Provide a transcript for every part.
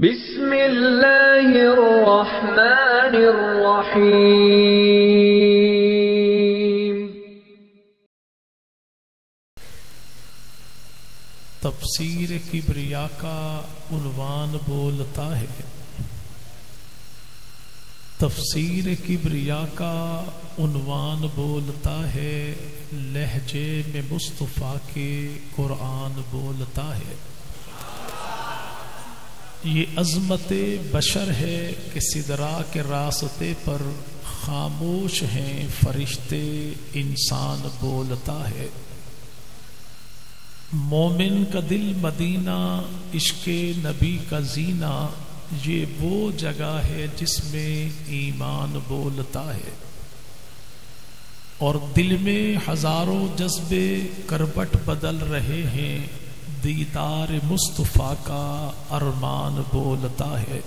بسم اللہ الرحمن الرحیم۔ تفسیر کبریا کا عنوان بولتا ہے، تفسیر کبریا کا عنوان بولتا ہے، لہجے میں مصطفیٰ کے قرآن بولتا ہے۔ یہ عظمت بشر ہے کہ سدرا کے راستے پر خاموش ہیں فرشتے، انسان بولتا ہے۔ مومن کا دل مدینہ، عشق نبی کا زینہ، یہ وہ جگہ ہے جس میں ایمان بولتا ہے۔ اور دل میں ہزاروں جذبے کربٹ بدل رہے ہیں، دیدار مصطفیٰ کا ارمان بولتا ہے۔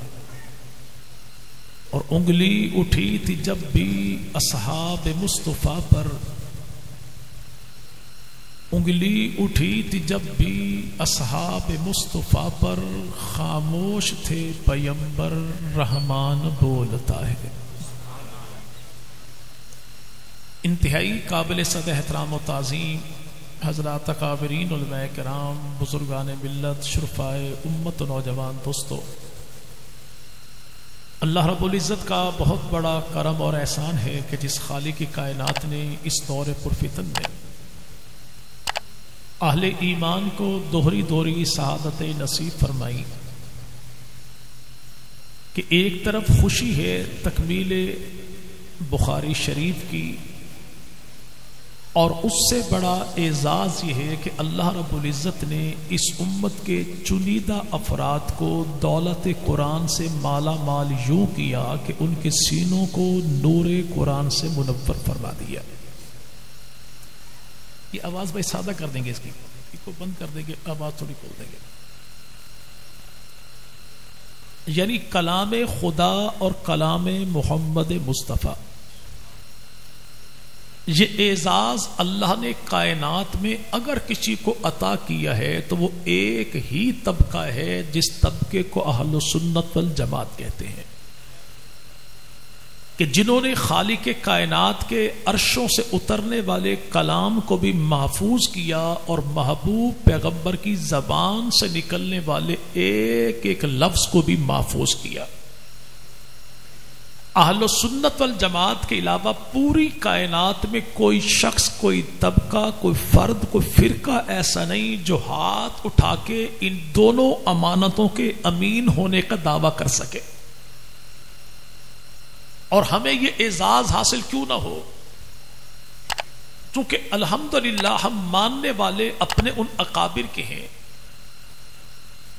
اور انگلی اٹھی تھی جب بھی اصحاب مصطفیٰ پر، انگلی اٹھی تھی جب بھی اصحاب مصطفیٰ پر، خاموش تھے پیمبر رحمان بولتا ہے۔ انتہائی قابل صد احترام و تعظیم حضرات اکابرین علماء کرام، بزرگان ملت، شرفائے امت و نوجوان دوستو، اللہ رب العزت کا بہت بڑا کرم اور احسان ہے کہ جس خالق کی کائنات نے اس دور پرفتن میں اہل ایمان کو دوہری دوہری سعادت نصیب فرمائی کہ ایک طرف خوشی ہے تکمیل بخاری شریف کی، اور اس سے بڑا اعزاز یہ ہے کہ اللہ رب العزت نے اس امت کے چنیدہ افراد کو دولت قرآن سے مالا مال یوں کیا کہ ان کے سینوں کو نور قرآن سے منور فرما دیا۔ یہ آواز بھائی سادہ کر دیں گے، اس کو بند کر دیں گے، آواز تھوڑی کھول دیں گے۔ یعنی کلام خدا اور کلام محمد مصطفیٰ، یہ اعزاز اللہ نے کائنات میں اگر کسی کو عطا کیا ہے تو وہ ایک ہی طبقہ ہے جس طبقے کو اہل سنت والجماعت کہتے ہیں، کہ جنہوں نے خالق کائنات کے عرشوں سے اترنے والے کلام کو بھی محفوظ کیا اور محبوب پیغمبر کی زبان سے نکلنے والے ایک ایک لفظ کو بھی محفوظ کیا۔ اہل سنت والجماعت کے علاوہ پوری کائنات میں کوئی شخص، کوئی طبقہ، کوئی فرد، کوئی فرقہ ایسا نہیں جو ہاتھ اٹھا کے ان دونوں امانتوں کے امین ہونے کا دعویٰ کر سکے۔ اور ہمیں یہ اعزاز حاصل کیوں نہ ہو؟ چونکہ الحمدللہ ہم ماننے والے اپنے ان اکابر کے ہیں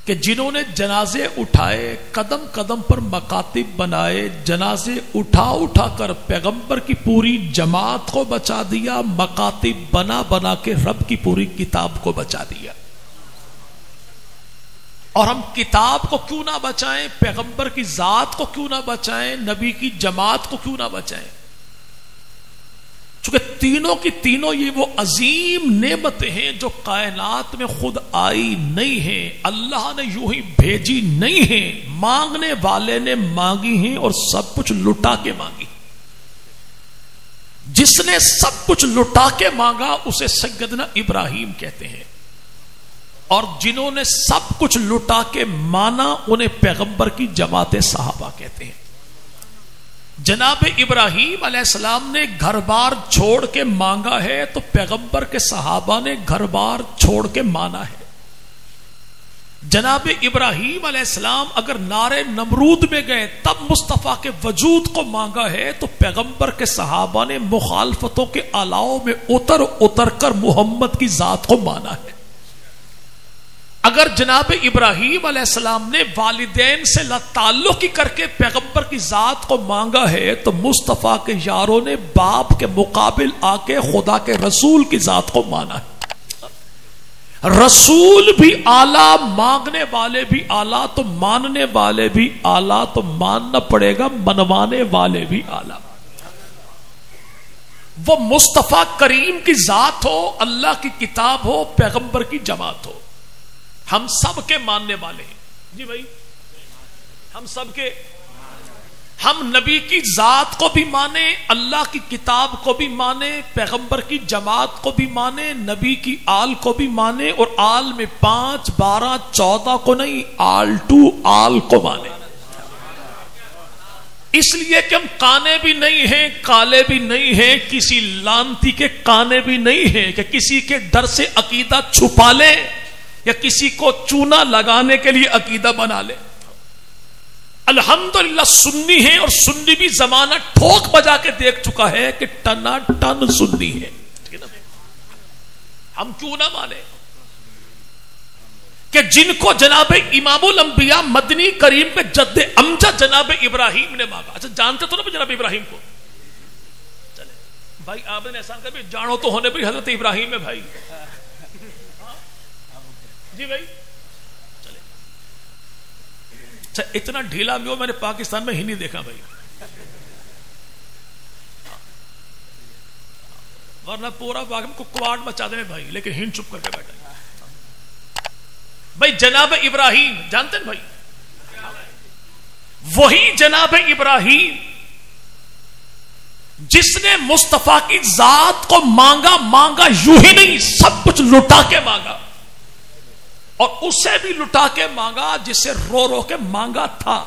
کہ جنہوں نے جنازے اٹھائے، قدم قدم پر مکاتب بنائے، جنازے اٹھا اٹھا کر پیغمبر کی پوری جماعت کو بچا دیا، مکاتب بنا بنا کے رب کی پوری کتاب کو بچا دیا۔ اور ہم کتاب کو کیوں نہ بچائیں، پیغمبر کی ذات کو کیوں نہ بچائیں، نبی کی جماعت کو کیوں نہ بچائیں؟ چونکہ تینوں کی تینوں یہ وہ عظیم نعمتیں ہیں جو کائنات میں خود آئی نہیں ہیں، اللہ نے یوں ہی بھیجی نہیں ہیں، مانگنے والے نے مانگی ہیں اور سب کچھ لٹا کے مانگی۔ جس نے سب کچھ لٹا کے مانگا اسے سیدنا ابراہیم کہتے ہیں، اور جنہوں نے سب کچھ لٹا کے مانا انہیں پیغمبر کی جماعت صحابہ کہتے ہیں۔ جناب ابراہیم علیہ السلام نے گھر بار چھوڑ کے مانگا ہے تو پیغمبر کے صحابہ نے گھر بار چھوڑ کے مانا ہے۔ جناب ابراہیم علیہ السلام اگر نارے نمرود میں گئے تب مصطفیٰ کے وجود کو مانگا ہے تو پیغمبر کے صحابہ نے مخالفتوں کے الاؤ میں اتر اتر کر محمد کی ذات کو مانا ہے۔ اگر جناب ابراہیم علیہ السلام نے والدین سے تعلق ہی کر کے پیغمبر کی ذات کو مانگا ہے تو مصطفیٰ کے یاروں نے باپ کے مقابل آ کے خدا کے رسول کی ذات کو مانا ہے۔ رسول بھی اعلیٰ، مانگنے والے بھی اعلیٰ، تو ماننے والے بھی اعلیٰ، تو ماننا پڑے گا منوانے والے بھی اعلیٰ۔ وہ مصطفیٰ کریم کی ذات ہو، اللہ کی کتاب ہو، پیغمبر کی جماعت ہو، ہم سب کے ماننے والے ہیں۔ جی بھائی، ہم سب کے، ہم نبی کی ذات کو بھی مانے، اللہ کی کتاب کو بھی مانے، پیغمبر کی جماعت کو بھی مانے، نبی کی آل کو بھی مانے، اور آل میں 5 12 14 کو نہیں، آل ٹو آل کو مانے. اس لیے کہ ہم کانے بھی نہیں ہیں، کالے بھی نہیں ہیں، کسی لانتی کے کانے بھی نہیں ہیں کہ کسی کے ڈر سے عقیدہ چھپا لے یا کسی کو چونا لگانے کے لیے عقیدہ بنا لے. الحمدللہ سنی ہے، اور سنی بھی زمانہ ٹھوک بجا کے دیکھ چکا ہے کہ ٹنا ٹن سنی ہے. ہم کیوں نہ مانے کہ جن کو جناب امام الانبیاء مدنی کریم پہ جد امجد جناب ابراہیم نے مانگا. اچھا جانتے تو نا جناب ابراہیم کو؟ چلے بھائی آپ نے احسان کر جانو تو ہونے بھی حضرت ابراہیم ہے بھائی. جی بھائی چلے. اچھا اتنا ڈھیلا میں ہو میں نے پاکستان میں ہی نہیں دیکھا بھائی، ورنہ پورا باغ میں ککواڑ مچا دیں بھائی، لیکن ہند چپ کر کے بیٹھا. بھائی جناب ابراہیم جانتے ہیں بھائی، وہی جناب ابراہیم جس نے مصطفیٰ کی ذات کو مانگا یوں ہی نہیں، سب کچھ لٹا کے مانگا، اور اسے بھی لٹا کے مانگا جسے رو رو کے مانگا تھا.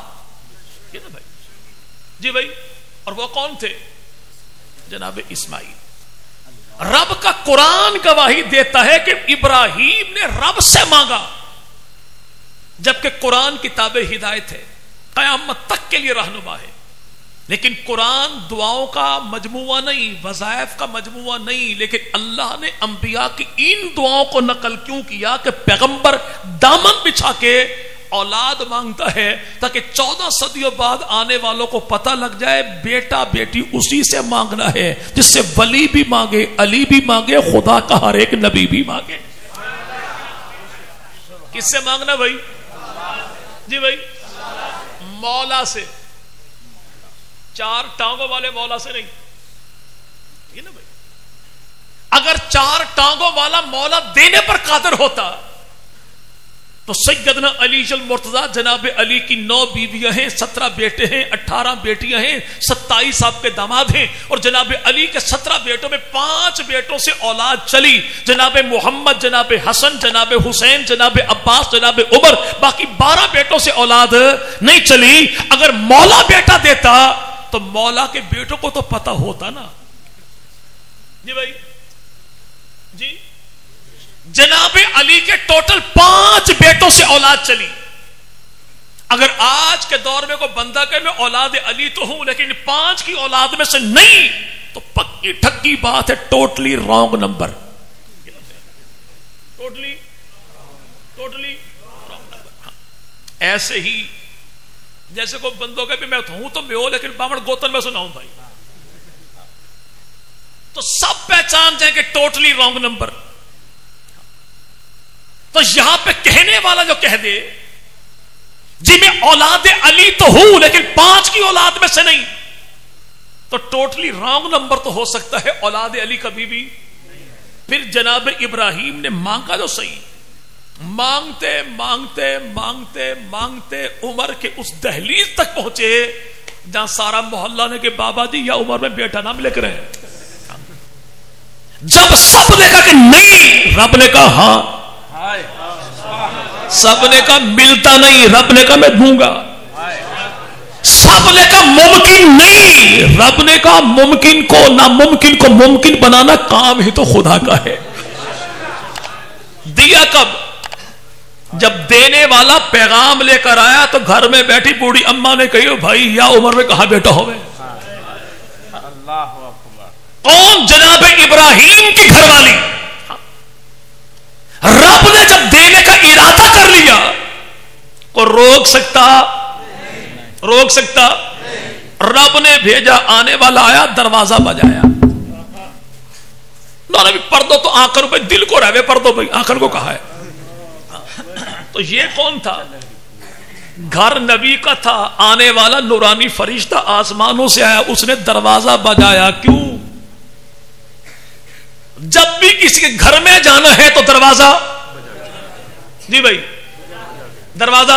یہ نا بھائی جی بھائی. اور وہ کون تھے؟ جناب اسماعیل. رب کا قرآن گواہی دیتا ہے کہ ابراہیم نے رب سے مانگا، جبکہ قرآن کتاب ہدایت ہے، قیامت تک کے لیے رہنما ہے. لیکن قرآن دعاؤں کا مجموعہ نہیں، وظائف کا مجموعہ نہیں، لیکن اللہ نے انبیاء کی ان دعاؤں کو نقل کیوں کیا کہ پیغمبر دامن بچھا کے اولاد مانگتا ہے تاکہ 14 صدیوں بعد آنے والوں کو پتہ لگ جائے بیٹا بیٹی اسی سے مانگنا ہے جس سے ولی بھی مانگے، علی بھی مانگے، خدا کا ہر ایک نبی بھی مانگے. کس سے مانگنا بھائی؟ جی بھائی مولا سے، 4 ٹانگوں والے مولا سے نہیں. یہ نا بھائی اگر 4 ٹانگوں والا مولا دینے پر قادر ہوتا تو سیدنا علی المرتضیٰ جناب علی کی 9 بیویاں ہیں، 17 بیٹے ہیں، 18 بیٹیاں ہیں، 27 آپ کے داماد ہیں، اور جناب علی کے 17 بیٹوں میں 5 بیٹوں سے اولاد چلی، جناب محمد، جناب حسن، جناب حسین، جناب عباس، جناب عمر، باقی 12 بیٹوں سے اولاد نہیں چلی. اگر مولا بیٹا دیتا تو مولا کے بیٹوں کو تو پتا ہوتا نا. جی بھائی جی جناب علی کے ٹوٹل 5 بیٹوں سے اولاد چلی. اگر آج کے دور میں کوئی بندہ کہ میں اولاد علی تو ہوں لیکن 5 کی اولاد میں سے نہیں، تو پکی ٹھکی بات ہے، totally wrong number. Totally wrong number. ایسے ہی جیسے کوئی بندوں کا بھی میں ہوں تو میں ہوں لیکن بامڑ گوتن میں سنا ہوں بھائی، تو سب پہچان جائیں کہ ٹوٹلی رانگ نمبر. تو یہاں پہ کہنے والا جو کہہ دے جی میں اولاد علی تو ہوں لیکن 5 کی اولاد میں سے نہیں، تو ٹوٹلی رانگ نمبر تو ہو سکتا ہے، اولاد علی کبھی بھی. پھر جناب ابراہیم نے مانگا جو صحیح، مانگتے مانگتے مانگتے مانگتے عمر کے اس دہلیز تک پہنچے جہاں سارا محلہ نے کہ بابا جی یا عمر میں بیٹا نام لکھ رہے ہیں. جب سب نے کہا کہ نہیں، رب نے کہا ہاں. سب نے کہا ملتا نہیں، رب نے کہا میں دوں گا. سب نے کہا ممکن نہیں، رب نے کہا ممکن کو ناممکن کو ممکن بنانا کام ہی تو خدا کا ہے. دیا کب؟ جب دینے والا پیغام لے کر آیا تو گھر میں بیٹھی بوڑھی اماں نے کہی بھائی یا عمر میں کہاں بیٹا ہوئے. کون؟ جناب ابراہیم کی گھر والی. رب نے جب دینے کا ارادہ کر لیا کو روک سکتا؟ رب نے بھیجا، آنے والا آیا، دروازہ بجایا. پردو تو آنکھن پہ دل کو رہے پردو بھائی آنکھن کو کہا ہے. تو یہ کون تھا؟ گھر نبی کا تھا، آنے والا نورانی فرشتہ آسمانوں سے آیا، اس نے دروازہ بجایا. کیوں؟ جب بھی کسی کے گھر میں جانا ہے تو دروازہ جی بھائی دروازہ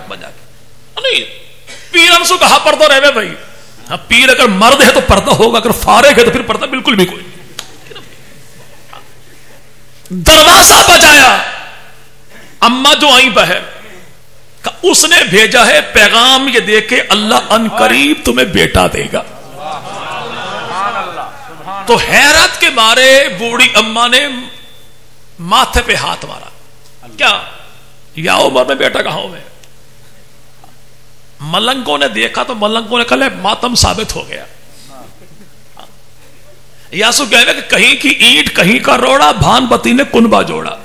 بجا کے. نہیں پیرن سو کہا پردہ رہے بھائی. ہاں پیر اگر مرد ہے تو پردہ ہوگا, اگر فارغ ہے تو پھر پردہ بالکل بھی کوئی. دروازہ بجایا, اما جو آئی باہر, اس نے بھیجا ہے پیغام یہ دے کے اللہ ان قریب تمہیں بیٹا دے گا. تو حیرت کے مارے بوڑھی اما نے ماتھے پہ ہاتھ مارا, کیا یا عمر میں بیٹا کہاں میں. ملنگوں نے دیکھا تو ملنگوں نے کہا ماتم ثابت ہو گیا. یاسو کہنے کہ کہیں کی اینٹ کہیں کا روڑا, بھان بتی نے کنبا جوڑا.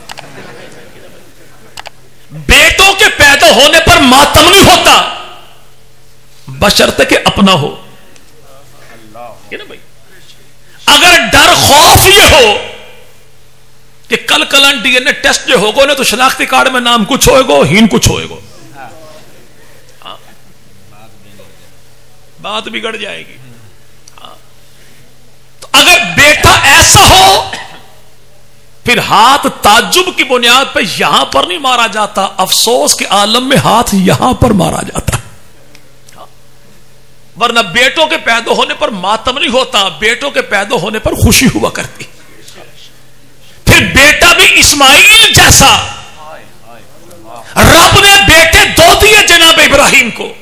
بیٹوں کے پیدا ہونے پر ماتم نہیں ہوتا بشرط کہ اپنا ہو. اگر ڈر خوف یہ ہو کہ کل کلن ڈی این اے ٹیسٹ جو ہوگا نا تو شناختی کارڈ میں نام کچھ ہوئے گو ہین کچھ ہوئے گو, بات بگڑ جائے گی. تو اگر بیٹا ایسا ہو پھر ہاتھ تعجب کی بنیاد پہ یہاں پر نہیں مارا جاتا, افسوس کے عالم میں ہاتھ یہاں پر مارا جاتا. ورنہ بیٹوں کے پیدا ہونے پر ماتم نہیں ہوتا, بیٹوں کے پیدا ہونے پر خوشی ہوا کرتی. پھر بیٹا بھی اسماعیل جیسا, رب نے بیٹے دو دیے جناب ابراہیم کو,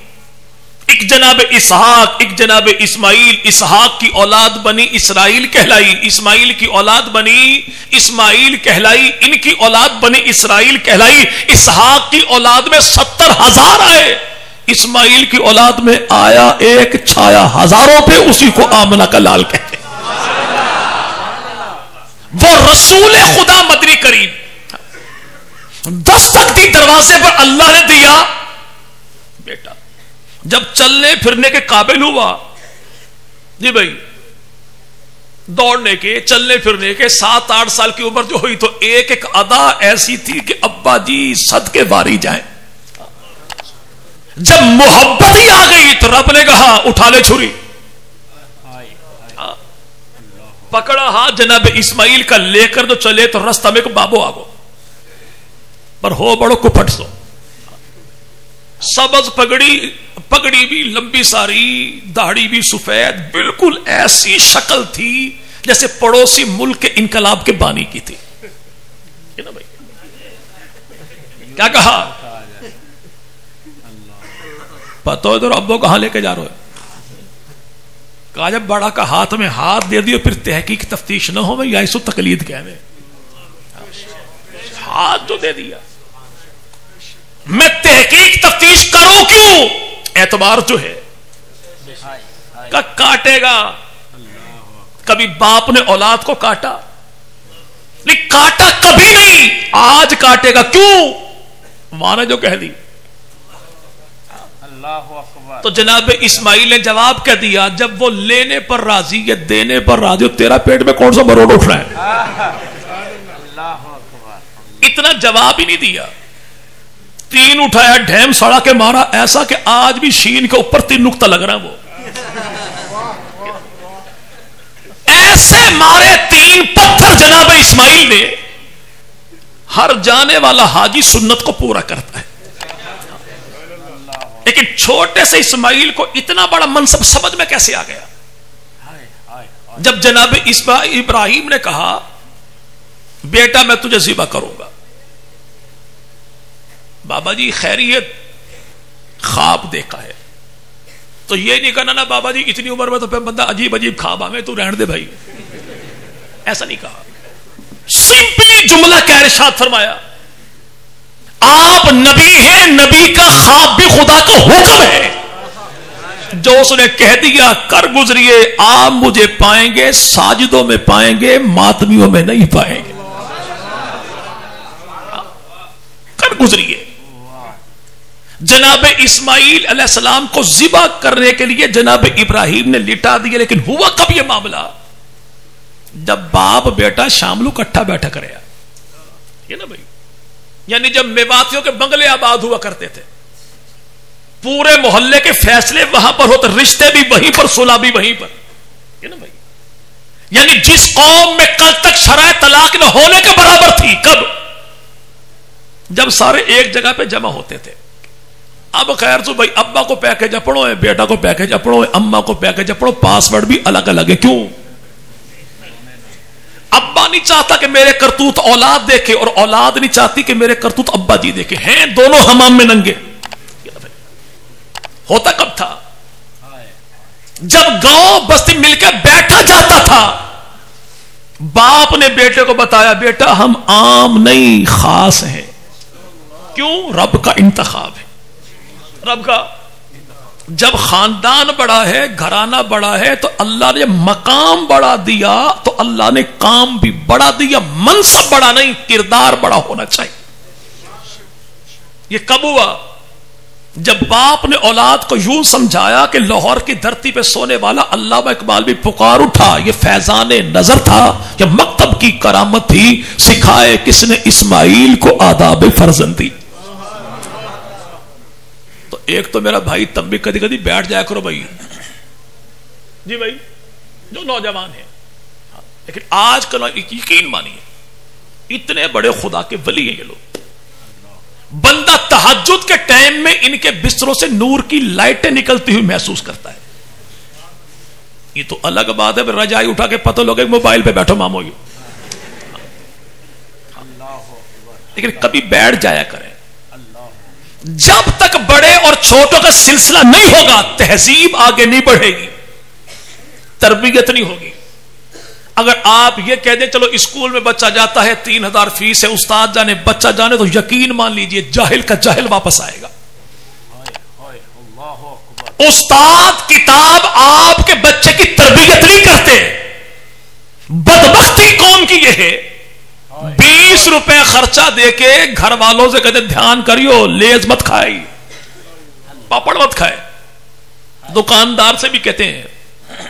ایک جناب اسحاق ایک جناب اسماعیل. اسحاق کی اولاد بنی اسرائیل کہلائی, اسماعیل کی اولاد بنی اسماعیل کہلائی, ان کی اولاد بنی اسرائیل کہلائی. اسحاق کی اولاد میں 70,000 آئے, اسماعیل کی اولاد میں آیا ایک, چھایا ہزاروں پہ, اسی کو آمنہ کا لال کہتے ہیں. وہ رسول خدا مدنی کریم دستک دی دروازے پر, اللہ نے دیا بیٹا. جب چلنے پھرنے کے قابل ہوا, جی بھائی دوڑنے کے چلنے پھرنے کے 7-8 سال کی عمر جو ہوئی تو ایک ایک ادا ایسی تھی کہ ابا جی صدقے باری جائیں. جب محبت ہی آ گئی تو رب نے کہا اٹھا لے چھری, پکڑا ہاتھ جناب اسماعیل کا, لے کر جو چلے تو رستہ میں کو بابو آگو پر ہو بڑو کپٹ سو. سبز پگڑی بھی لمبی ساری, داڑھی بھی سفید, بالکل ایسی شکل تھی جیسے پڑوسی ملک کے انقلاب کے بانی کی تھی. کیا کہا, پتہ ہے تو ابو کہاں لے کے جا رہے ہو. کہا جب بڑا کا ہاتھ میں ہاتھ دے دیو پھر تحقیق تفتیش نہ ہو, میں یا سو تقلید کہنے, ہاتھ جو دے دیا میں تحقیق تفتیش کروں کیوں, اعتبار جو ہے کاٹے گا. کبھی باپ نے اولاد کو کاٹا نہیں, کاٹا کبھی نہیں, آج کاٹے گا. کیوں, ماں نے جو کہہ دی. تو جناب اسماعیل نے جواب کہہ دیا, جب وہ لینے پر راضی ہے دینے پر راضی, تیرا پیٹ میں کون سا مروڑ اٹھ رہا ہے. اتنا جواب ہی نہیں دیا, 3 اٹھایا, ڈھیم سڑا کے مارا, ایسا کہ آج بھی شین کے اوپر 3 نقطہ لگ رہا ہے. وہ ایسے مارے 3 پتھر جناب اسماعیل نے. ہر جانے والا حاجی سنت کو پورا کرتا ہے, لیکن چھوٹے سے اسماعیل کو اتنا بڑا منصب سمجھ میں کیسے آ گیا. جب جناب ابراہیم نے کہا بیٹا میں تجھے ذبح کروں گا, بابا جی خیریت, خواب دیکھا ہے. تو یہ نہیں کہنا نا بابا جی اتنی عمر میں تو پھر بندہ عجیب عجیب خواب ہمیں تو رہن دے بھائی, ایسا نہیں کہا. سمپلی جملہ کہہ ارشاد فرمایا, آپ نبی ہیں, نبی کا خواب بھی خدا کا حکم ہے. جو اس نے کہہ دیا کر گزریے, آپ مجھے پائیں گے ساجدوں میں پائیں گے, ماتمیوں میں نہیں پائیں گے. کر گزریے. جناب اسماعیل علیہ السلام کو ذبح کرنے کے لیے جناب ابراہیم نے لٹا دیا, لیکن ہوا کب یہ معاملہ, جب باپ بیٹا شاملو کٹھا بیٹھا کرے. یہ نا بھائی, یعنی جب میواتیوں کے بنگلے آباد ہوا کرتے تھے, پورے محلے کے فیصلے وہاں پر ہوتے, رشتے بھی وہیں پر, صلح بھی وہیں پر. یہ نا بھائی, یعنی جس قوم میں کل تک شرائع طلاق نہ ہونے کے برابر تھی, کب, جب سارے ایک جگہ پہ جمع ہوتے تھے. اب خیر تو بھائی ابا کو پیکج اپنو ہے, بیٹا کو پیکج اپنو ہے, اما کو پیکج اپنو, پاسورڈ بھی الگ الگ ہے. کیوں؟ ابا نہیں چاہتا کہ میرے کرتوت اولاد دیکھے اور اولاد نہیں چاہتی کہ میرے کرتوت ابا جی دیکھے. ہیں دونوں حمام میں ننگے. ہوتا کب تھا؟ جب گاؤں بستی مل کے بیٹھا جاتا تھا. باپ نے بیٹے کو بتایا بیٹا ہم عام نہیں خاص ہیں. کیوں؟ رب کا انتخاب ہے. رب کا جب خاندان بڑا ہے, گھرانہ بڑا ہے, تو اللہ نے مقام بڑا دیا تو اللہ نے کام بھی بڑا دیا. منصب بڑا نہیں, کردار بڑا ہونا چاہیے. یہ کب ہوا؟ جب باپ نے اولاد کو یوں سمجھایا کہ لاہور کی دھرتی پہ سونے والا علامہ اقبال بھی پکار اٹھا. یہ فیضان نظر تھا یا مکتب کی کرامت تھی؟ سکھائے کس نے اسماعیل کو آداب فرزندی. تو ایک تو میرا بھائی تم بھی کدی کدی بیٹھ جایا کرو بھائی, جی بھائی جو نوجوان ہیں, لیکن آج کل یقین مانیے اتنے بڑے خدا کے ولی ہیں یہ لوگ. بندہ تہجد کے ٹائم میں ان کے بستروں سے نور کی لائٹیں نکلتی ہوئی محسوس کرتا ہے. یہ تو الگ بات ہے رجائی اٹھا کے پتہ لوگے موبائل پہ بیٹھو مامو, لیکن کبھی بیٹھ جایا کریں. جب تک بڑے اور چھوٹوں کا سلسلہ نہیں ہوگا تہذیب آگے نہیں بڑھے گی, تربیت نہیں ہوگی. اگر آپ یہ کہہ دیں چلو اسکول میں بچہ جاتا ہے 3000 فیس ہے, استاد جانے بچہ جانے, تو یقین مان لیجئے جاہل کا جاہل واپس آئے گا. استاد کتاب آپ کے بچے کی تربیت نہیں کرتے. بدبختی قوم کی یہ ہے 20 روپے خرچہ دے کے گھر والوں سے کہتے دھیان کریو لیز مت کھائی, پاپڑ مت کھائے. دکاندار سے بھی کہتے ہیں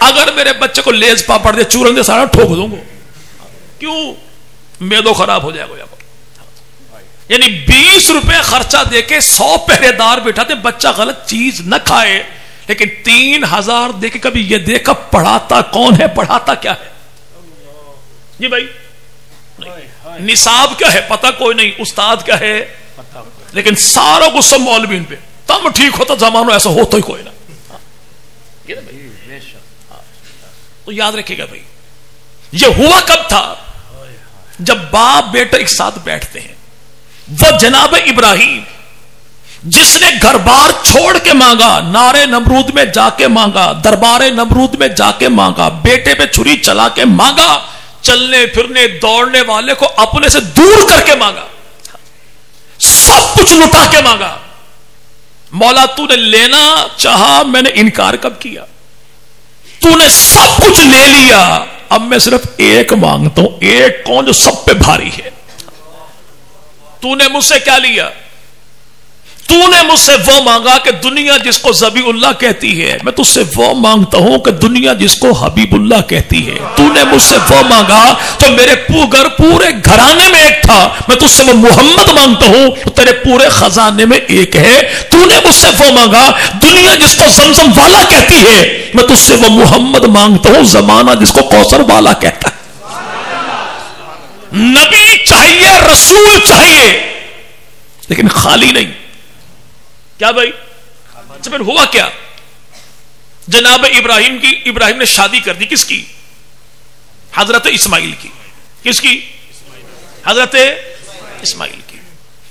اگر میرے بچے کو لیز پاپڑ دے چورن دے سارا ٹھوک دوں گا. کیوں؟ میدو خراب ہو جائے گا. یعنی 20 روپے خرچہ دے کے 100 پہرے دار بیٹھاتے بچہ غلط چیز نہ کھائے, لیکن 3000 دے کے کبھی یہ دیکھا پڑھاتا کون ہے, پڑھاتا کیا ہے. جی بھائی نصاب کیا ہے پتہ کوئی نہیں, استاد کیا ہے لیکن سارا غصہ مولوی پہ. تم ٹھیک ہوتا زمانہ ایسا ہوتا ہی کوئی نہ. تو یاد رکھے گا بھائی یہ ہوا کب تھا؟ جب باپ بیٹا ایک ساتھ بیٹھتے ہیں. وہ جناب ابراہیم جس نے گھر بار چھوڑ کے مانگا, نارے نمرود میں جا کے مانگا, دربار نمرود میں جا کے مانگا, بیٹے پہ چھری چلا کے مانگا, چلنے پھرنے دوڑنے والے کو اپنے سے دور کر کے مانگا, سب کچھ لٹا کے مانگا. مولا تو نے لینا چاہا, میں نے انکار کب کیا؟ تو نے سب کچھ لے لیا, اب میں صرف ایک مانگتا ہوں, ایک کون جو سب پہ بھاری ہے. تو نے مجھ سے کیا لیا؟ تو نے مجھ سے وہ مانگا کہ دنیا جس کو ذبیح اللہ کہتی ہے, میں تجھ سے وہ مانگتا ہوں کہ دنیا جس کو حبیب اللہ کہتی ہے. تو نے مجھ سے وہ مانگا تو میرے پورے گھرانے میں ایک تھا, میں تجھ سے وہ محمد مانگتا ہوں تو تیرے پورے خزانے میں ایک ہے. تو نے مجھ سے وہ مانگا دنیا جس کو زمزم والا کہتی ہے, میں تجھ سے وہ محمد مانگتا ہوں زمانہ جس کو کوثر والا کہتا ہے. نبی چاہیے, رسول چاہیے, لیکن خالی نہیں. کیا بھائی؟ پھر ہوا کیا؟ جناب ابراہیم نے شادی کر دی. کس کی؟ حضرت اسماعیل کی. کس کی؟ حضرت اسماعیل کی.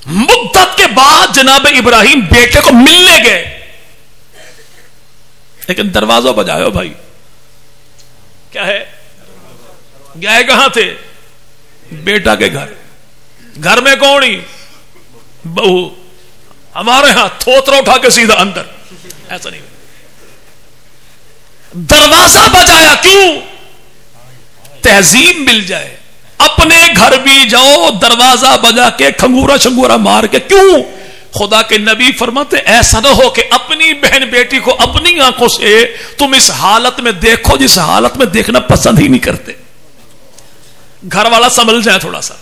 مدت کے بعد جناب ابراہیم بیٹے کو ملنے گئے, لیکن دروازہ بجاؤ بھائی. کیا ہے؟ گئے کہاں تھے؟ بیٹا کے گھر. گھر میں کون ہی؟ بہو. ہمارے ہاں تھوترا اٹھا کے سیدھا اندر, ایسا نہیں. دروازہ بجایا کیوں؟ تہذیب مل جائے. اپنے گھر بھی جاؤ دروازہ بجا کے کھنگورا چھنگورا مار کے. کیوں؟ خدا کے نبی فرماتے ایسا نہ ہو کہ اپنی بہن بیٹی کو اپنی آنکھوں سے تم اس حالت میں دیکھو جس حالت میں دیکھنا پسند ہی نہیں کرتے. گھر والا سنبھل جائے تھوڑا سا.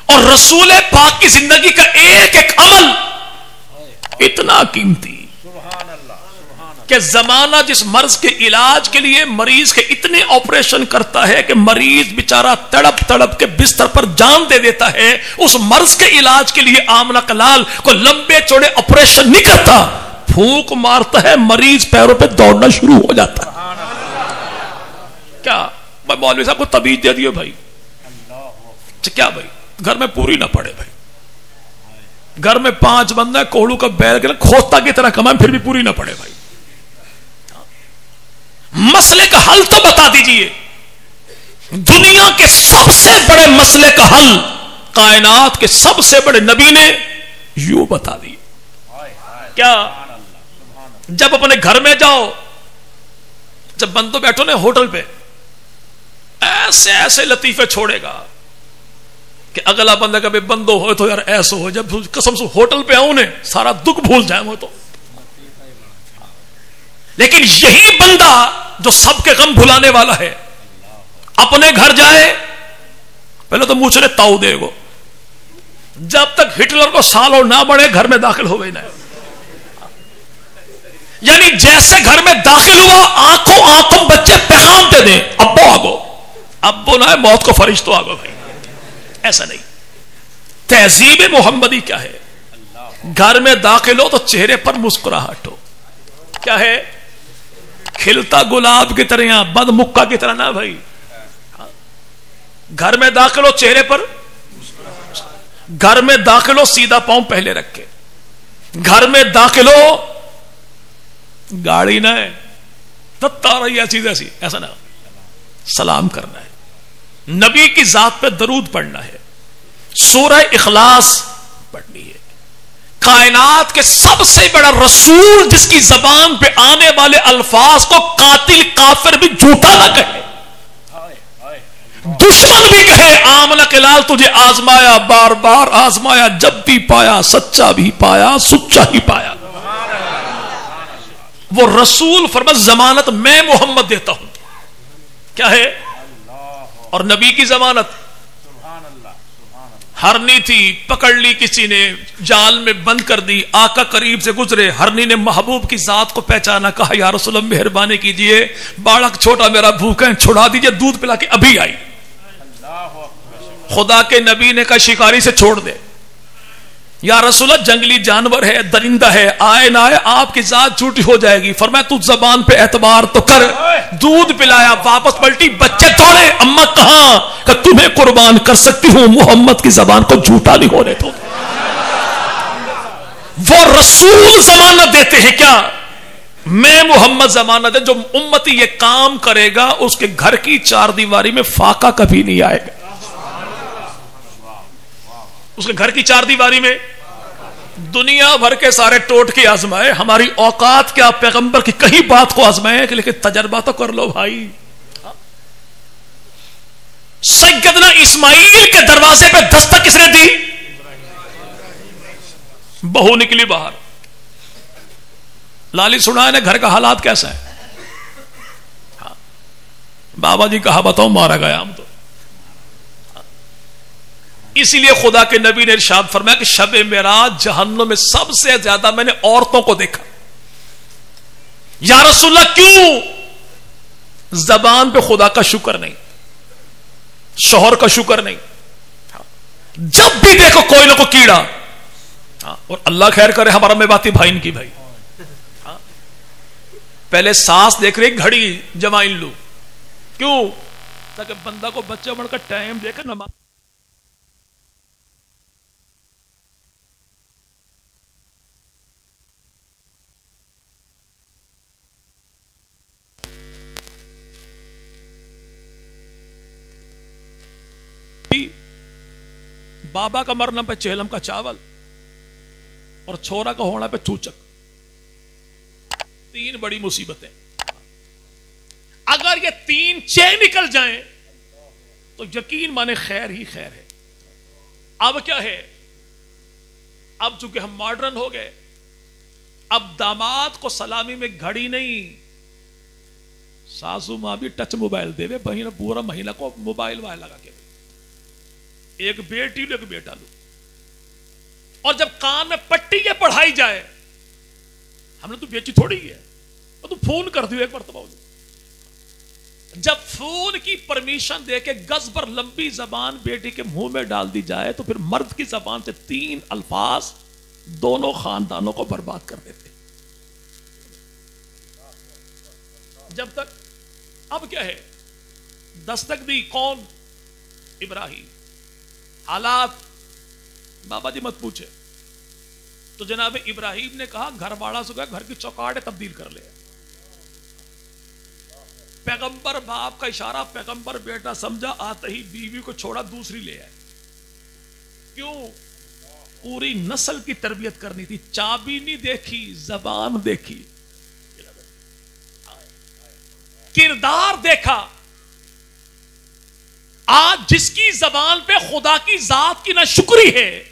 اور رسول پاک کی زندگی کا ایک ایک عمل اتنا قیمتی, کہ زمانہ جس مرض کے علاج کے لیے مریض کے اتنے آپریشن کرتا ہے کہ مریض بیچارہ تڑپ تڑپ کے بستر پر جان دے دیتا ہے، اس مرض کے علاج کے لیے آمنہ کلال کو لمبے چوڑے آپریشن نہیں کرتا، پھونک مارتا ہے، مریض پیروں پہ دوڑنا شروع ہو جاتا ہے۔ کیا میں مولوی صاحب کو طبیعت دے دیو بھائی، کیا بھائی گھر میں پوری نہ پڑے بھائی، گھر میں 5 بندہ کوڑو کا بیل کے کھوتا کی طرح کمائیں پھر بھی پوری نہ پڑے بھائی، مسئلے کا حل تو بتا دیجئے۔ دنیا کے سب سے بڑے مسئلے کا حل کائنات کے سب سے بڑے نبی نے یوں بتا دی۔ کیا؟ جب اپنے گھر میں جاؤ، جب بندو بیٹھو نا ہوٹل پہ، ایسے ایسے لطیفے چھوڑے گا کہ اگلا بندہ کبھی بندو ہوئے تو یار ایسا ہو، جب قسم سے ہوٹل پہ آؤں نے سارا دکھ بھول جائیں وہ تو۔ لیکن یہی بندہ جو سب کے غم بھلانے والا ہے، اپنے گھر جائے پہلے تو مجھے تاؤ دے گو، جب تک ہٹلر کو سالوں نہ بڑھے گھر میں داخل ہو گئی نہ، یعنی جیسے گھر میں داخل ہوا آنکھوں آنکھوں بچے پیغام دے دیں، ابو آگو، ابو نہ ہے موت کو فرشتوں آگو بھائی، ایسا نہیں۔ تہذیب محمدی کیا ہے؟ گھر میں داخل ہو تو چہرے پر مسکراہٹ ہو، کیا ہے؟ کھلتا گلاب کی طرح، بد مکہ کی طرح نہ بھائی، گھر میں داخل ہو چہرے پر، گھر میں داخل ہو سیدھا پاؤں پہلے رکھے، گھر میں داخل ہو گاڑی نہ ہے تتا رہی ہے چیز ایسی، ایسا نہ، سلام کرنا ہے، نبی کی ذات پہ درود پڑھنا ہے، سورہ اخلاص پڑھنی ہے۔ کائنات کے سب سے بڑا رسول جس کی زبان پہ آنے والے الفاظ کو قاتل کافر بھی جھوٹا نہ کہے، دشمن بھی کہے آمنہ کلال تجھے آزمایا، بار بار آزمایا، جب بھی پایا سچا بھی پایا، سچا ہی پایا۔ وہ رسول فرما ضمانت میں محمد دیتا ہوں، کیا ہے؟ اور نبی کی ضمانت ہرنی تھی، پکڑ لی کسی نے، جال میں بند کر دی، آقا قریب سے گزرے، ہرنی نے محبوب کی ذات کو پہچانا، کہا یا رسول اللہ مہربانی کیجئے، بالک چھوٹا میرا بھوکا ہے چھڑا دیجئے، دودھ پلا کے ابھی آئی۔ خدا کے نبی نے کہا شکاری سے چھوڑ دے، یا رسول اللہ جنگلی جانور ہے، درندہ ہے، آئے نہ آئے آپ کی ذات جھوٹی ہو جائے گی، فرمایا تو زبان پہ اعتبار تو کر، دودھ پلایا، واپس پلٹی، بچے توڑے، اماں کہاں کہ تمہیں قربان کر سکتی ہوں، محمد کی زبان کو جھوٹا نہیں ہونے دو۔ وہ رسول ضمانت دیتے ہیں، کیا؟ میں محمد ضمانت ہے، جو امتی یہ کام کرے گا اس کے گھر کی 4 دیواری میں فاقہ کبھی نہیں آئے گا، اس کے گھر کی 4 دیواری میں دنیا بھر کے سارے ٹوٹ کے آزمائے، ہماری اوقات کیا پیغمبر کی کہیں بات کو آزمائے، لیکن تجربہ تو کر لو بھائی۔ سیدنا اسماعیل کے دروازے پہ دستک کس نے دی؟ بہو نکلی باہر، لالی سنا نے گھر کا حالات کیسا ہے، بابا جی کہا بتاؤ مارا گیا ہم تو۔ اسی لیے خدا کے نبی نے ارشاد فرمایا کہ شب معراج جہنم میں سب سے زیادہ میں نے عورتوں کو دیکھا۔ یا رسول اللہ کیوں؟ زبان پہ خدا کا شکر نہیں، شوہر کا شکر نہیں، جب بھی دیکھو کوئی نہ کوئی کیڑا، اور اللہ خیر کرے ہمارا میں باتی بھائی ان کی بھائی، پہلے ساس دیکھ رہی گھڑی جمائن لو، کیوں؟ تاکہ بندہ کو بچہ بڑھ کر ٹائم دے کر نماز۔ بابا کا مرنا پہ چہلم کا چاول اور چھوڑا کا ہونا پہ چوچک، 3 بڑی مصیبتیں، اگر یہ 3 نکل جائیں تو یقین مانے خیر ہی خیر ہے۔ اب کیا ہے؟ اب چونکہ ہم ماڈرن ہو گئے، اب داماد کو سلامی میں گھڑی نہیں، ساسو ماں بھی ٹچ موبائل دے، بہن پورا مہینہ کو موبائل وائل لگا کے، ایک بیٹی لو ایک بیٹا لو، اور جب کان میں پٹی کے پڑھائی جائے، ہم نے تو بیچی تھوڑی ہے، تو فون کر دیو ایک مرتبہ. جب فون کی پرمیشن دے کے گز پر لمبی زبان بیٹی کے منہ میں ڈال دی جائے تو پھر مرد کی زبان سے 3 الفاظ دونوں خاندانوں کو برباد کر دیتے. جب تک اب کیا ہے دستک دی کون؟ ابراہیم. حالات بابا جی مت پوچھے تو جناب ابراہیم نے کہا گھر واڑا سے گھر کی چوکاٹیں تبدیل کر لے. پیغمبر باپ کا اشارہ پیغمبر بیٹا سمجھا, آتے ہی بیوی کو چھوڑا دوسری لے آئے. کیوں؟ پوری نسل کی تربیت کرنی تھی. چابی نہیں دیکھی, زبان دیکھی, کردار دیکھا. آج جس کی زبان پہ خدا کی ذات کی نہ شکری ہے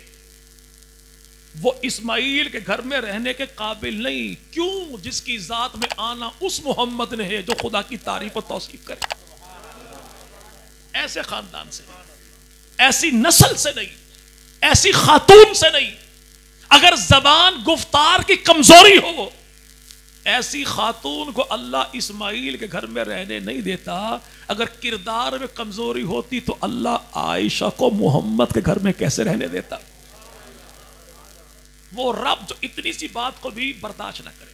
وہ اسماعیل کے گھر میں رہنے کے قابل نہیں. کیوں؟ جس کی ذات میں آنا اس محمد نے ہے جو خدا کی تعریف و توصیف کرے. ایسے خاندان سے نہیں, ایسی نسل سے نہیں, ایسی خاتون سے نہیں. اگر زبان گفتار کی کمزوری ہو ایسی خاتون کو اللہ اسماعیل کے گھر میں رہنے نہیں دیتا. اگر کردار میں کمزوری ہوتی تو اللہ عائشہ کو محمد کے گھر میں کیسے رہنے دیتا؟ وہ رب جو اتنی سی بات کو بھی برداشت نہ کرے.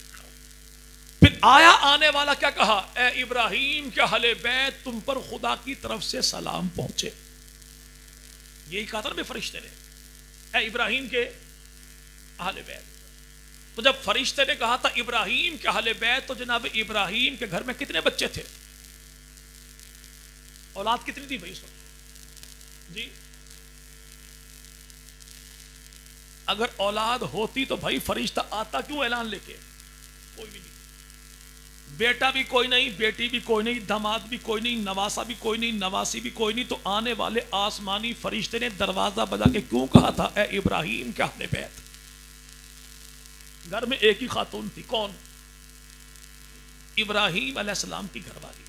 پھر آیا آنے والا کیا کہا؟ اے ابراہیم کے اہل بیت تم پر خدا کی طرف سے سلام پہنچے. یہی کہا تھا نا فرشتے نے اے ابراہیم کے اہل بیت. تو جب فرشتے نے کہا تھا ابراہیم کے اہل بیت تو جناب ابراہیم کے گھر میں کتنے بچے تھے؟ اولاد کتنی تھی بھائی اس وقت؟ جی اگر اولاد ہوتی تو بھائی فرشتہ آتا کیوں اعلان لے کے؟ کوئی بھی نہیں. بیٹا بھی کوئی نہیں, بیٹی بھی کوئی نہیں, داماد بھی کوئی نہیں, نواسا بھی کوئی نہیں, نواسی بھی کوئی نہیں. تو آنے والے آسمانی فرشتے نے دروازہ بجا کے کیوں کہا تھا اے ابراہیم کے اہل بیت؟ گھر میں ایک ہی خاتون تھی. کون؟ ابراہیم علیہ السلام کی گھر والی.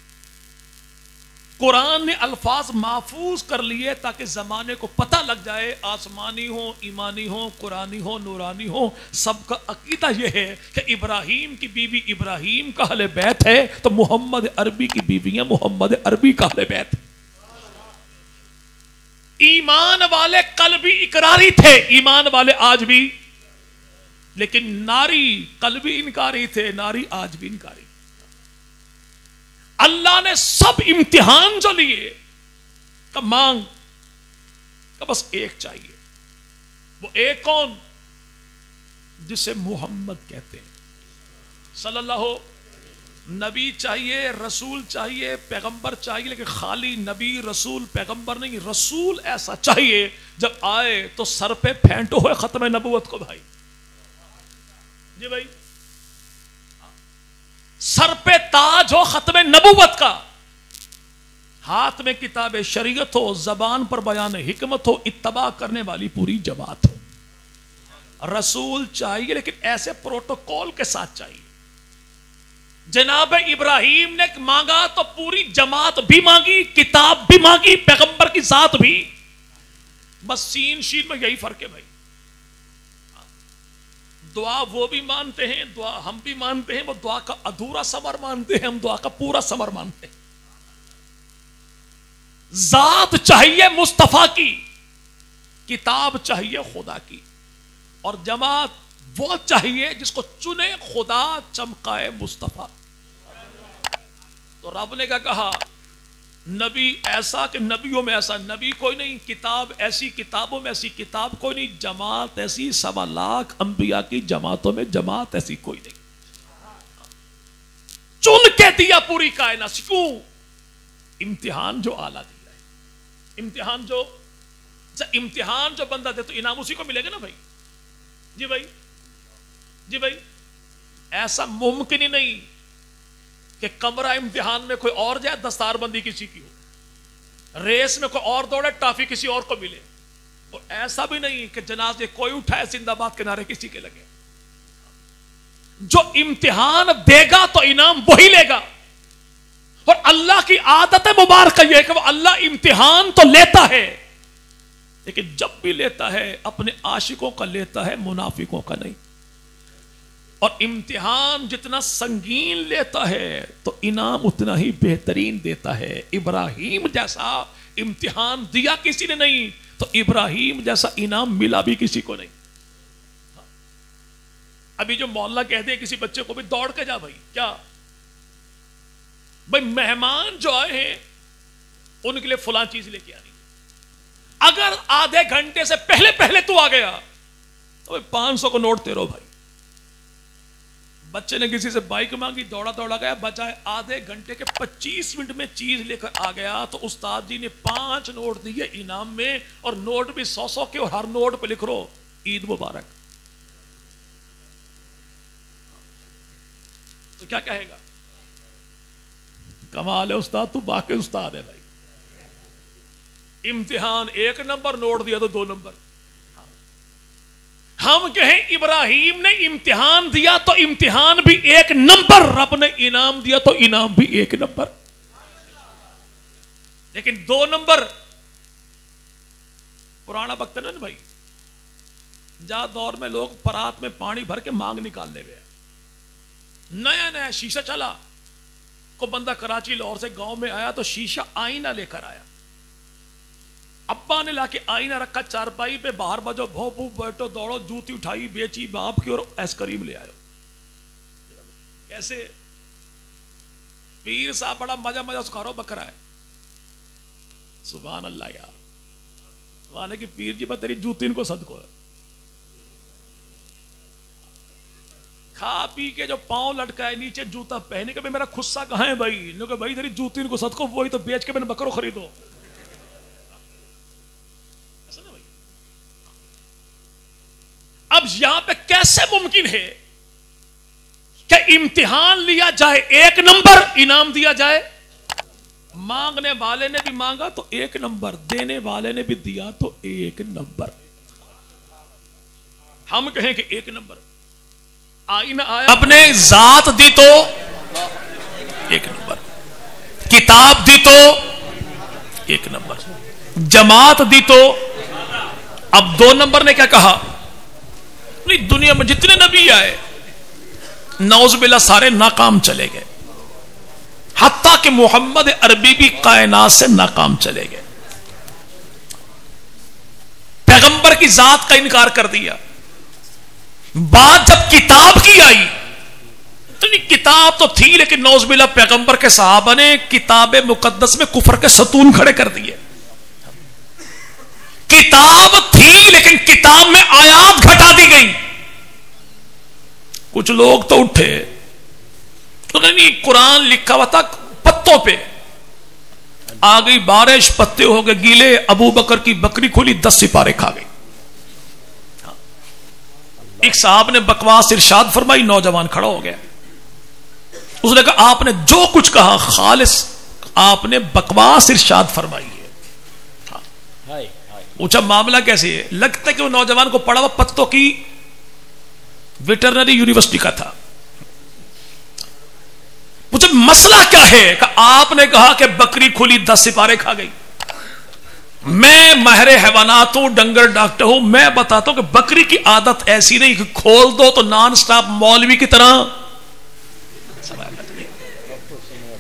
قرآن نے الفاظ محفوظ کر لیے تاکہ زمانے کو پتہ لگ جائے آسمانی ہو, ایمانی ہو, قرآنی ہو, نورانی ہو, سب کا عقیدہ یہ ہے کہ ابراہیم کی بیوی ابراہیم کا اہل بیت ہے تو محمد عربی کی بیویاں محمد عربی کا اہل بیت. ایمان والے قلبی اقراری تھے, ایمان والے آج بھی, لیکن ناری قلبی انکاری تھے, ناری آج بھی انکاری. اللہ نے سب امتحان جو لیے کہ مانگ کہ بس ایک چاہیے. وہ ایک کون؟ جسے محمد کہتے ہیں صلی اللہ. نبی چاہیے, رسول چاہیے, پیغمبر چاہیے, لیکن خالی نبی رسول پیغمبر نہیں. رسول ایسا چاہیے جب آئے تو سر پہ پھینٹو ہوئے ختم نبوت کو. بھائی جی بھائی, سر پہ تاج ہو ختم نبوت کا, ہاتھ میں کتاب شریعت ہو, زبان پر بیان حکمت ہو, اتباع کرنے والی پوری جماعت ہو. رسول چاہیے لیکن ایسے پروٹوکول کے ساتھ چاہیے. جناب ابراہیم نے مانگا تو پوری جماعت بھی مانگی, کتاب بھی مانگی, پیغمبر کی ذات بھی. بس سین شین میں یہی فرق ہے بھائی. دعا وہ بھی مانتے ہیں, دعا ہم بھی مانتے ہیں, وہ دعا کا ادھورا ثمر مانتے ہیں, ہم دعا کا پورا ثمر مانتے ہیں. ذات چاہیے مصطفیٰ کی, کتاب چاہیے خدا کی, اور جماعت وہ چاہیے جس کو چنے خدا, چمکائے مصطفیٰ. تو رب نے کیا کہا؟ نبی ایسا کہ نبیوں میں ایسا نبی کوئی نہیں, کتاب ایسی کتابوں میں ایسی کتاب کوئی نہیں, جماعت ایسی 1.25 لاکھ انبیاء کی جماعتوں میں جماعت ایسی کوئی نہیں. چن کے دیا پوری کائنات. کیوں؟ امتحان جو اعلیٰ دیا ہے, امتحان جو بندہ دے تو انعام اسی کو ملے گا نا بھائی. جی بھائی, جی بھائی, ایسا ممکن ہی نہیں کہ کمرہ امتحان میں کوئی اور جائے, دستار بندی کسی کی ہو, ریس میں کوئی اور دوڑے, ٹافی کسی اور کو ملے. اور ایسا بھی نہیں کہ جنازے کوئی اٹھائے, زندہ باد کے نعرے کسی کے لگے. جو امتحان دے گا تو انعام وہی لے گا. اور اللہ کی عادت مبارکہ یہ ہے کہ وہ اللہ امتحان تو لیتا ہے لیکن جب بھی لیتا ہے اپنے عاشقوں کا لیتا ہے, منافقوں کا نہیں. اور امتحان جتنا سنگین لیتا ہے تو انعام اتنا ہی بہترین دیتا ہے. ابراہیم جیسا امتحان دیا کسی نے نہیں تو ابراہیم جیسا انعام ملا بھی کسی کو نہیں. ابھی جو مولا کہتے ہیں کسی بچے کو بھی دوڑ کے جا بھائی, کیا بھائی مہمان جو آئے ہیں ان کے لیے فلاں چیز لے کے آنی, اگر آدھے گھنٹے سے پہلے تو آ گیا تو 500 کو نوٹ دے رہو بھائی. بچے نے کسی سے بائک مانگی, دوڑا گیا, بچائے آدھے گھنٹے کے 25 منٹ میں چیز لے کر آ گیا تو استاد جی نے 5 نوٹ دیے انعام میں, اور نوٹ بھی 100 کے, اور ہر نوٹ پہ لکھ رہو عید مبارک. تو کیا کہے گا؟ کمال ہے استاد, تو باقی استاد ہے بھائی. امتحان 1 نمبر, نوٹ دیا تو 2 نمبر. ہم کہیں ابراہیم نے امتحان دیا تو امتحان بھی 1 نمبر, رب نے انعام دیا تو انعام بھی 1 نمبر. لیکن 2 نمبر پرانا وقت ہے نا بھائی, جہاں دور میں لوگ پرات میں پانی بھر کے مانگ نکالنے گئے, نیا شیشہ چلا, کو بندہ کراچی لاہور سے گاؤں میں آیا تو شیشہ آئینہ لے کر آیا. ابا نے لا کے آئینہ رکھا چارپائی پہ, باہر بجو بھو بھو بیٹھو دوڑو, جوتی اٹھائی بیچی باپ کی, اور ایس کریم لے آئے. کیسے پیر صاحب بڑا مزہ سکھارو بکرا ہے. سبحان اللہ یار, والے کی پیر جی میں تیری جوتی ان کو صدقہ ہے. کھا پی کے جو پاؤں لٹکائے نیچے جوتا پہنے کے, میرا خصہ کہاں ہے بھائی؟ کہ بھائی تیری جوتی ان کو صدقہ, وہی تو بیچ کے میں نے بکرو خریدو. اب یہاں پہ کیسے ممکن ہے کہ امتحان لیا جائے 1 نمبر, انعام دیا جائے؟ مانگنے والے نے بھی مانگا تو 1 نمبر, دینے والے نے بھی دیا تو 1 نمبر. ہم کہیں کہ 1 نمبر. آئینہ آیا, اپنے ذات دی تو 1 نمبر, کتاب دی تو 1 نمبر, جماعت دی تو. اب 2 نمبر نے کیا کہا؟ دنیا میں جتنے نبی آئے نعوذ باللہ سارے ناکام چلے گئے, حتیٰ کہ محمد عربی بھی کائنات سے ناکام چلے گئے. پیغمبر کی ذات کا انکار کر دیا. بات جب کتاب کی آئی تو کتاب تو تھی, لیکن نعوذ باللہ پیغمبر کے صحابہ نے کتاب مقدس میں کفر کے ستون کھڑے کر دیے. کتاب تھی لیکن کتاب میں آیات گھٹا دی گئی. کچھ لوگ تو اٹھے تو نہیں, قرآن لکھا ہوا تھا پتوں پہ, آ گئی بارش, پتے ہو گئے گیلے, ابو بکر کی بکری کھلی 10 سپارے کھا گئی. ایک صاحب نے بکواس ارشاد فرمائی, نوجوان کھڑا ہو گیا, اس نے کہا آپ نے جو کچھ کہا خالص آپ نے بکواس ارشاد فرمائی ہے. پوچھا معاملہ کیسے ہے؟ لگتا ہے کہ وہ نوجوان کو پڑھا ہوا پتوں کی ویٹرنری یونیورسٹی کا تھا. پوچھا مسئلہ کیا ہے؟ کہ آپ نے کہا کہ بکری کھلی 10 سپارے کھا گئی. میں ماہر حیوانات ہوں, ڈنگر ڈاکٹر ہوں, میں بتاتا ہوں کہ بکری کی عادت ایسی نہیں کہ کھول دو تو نان سٹاپ مولوی کی طرح.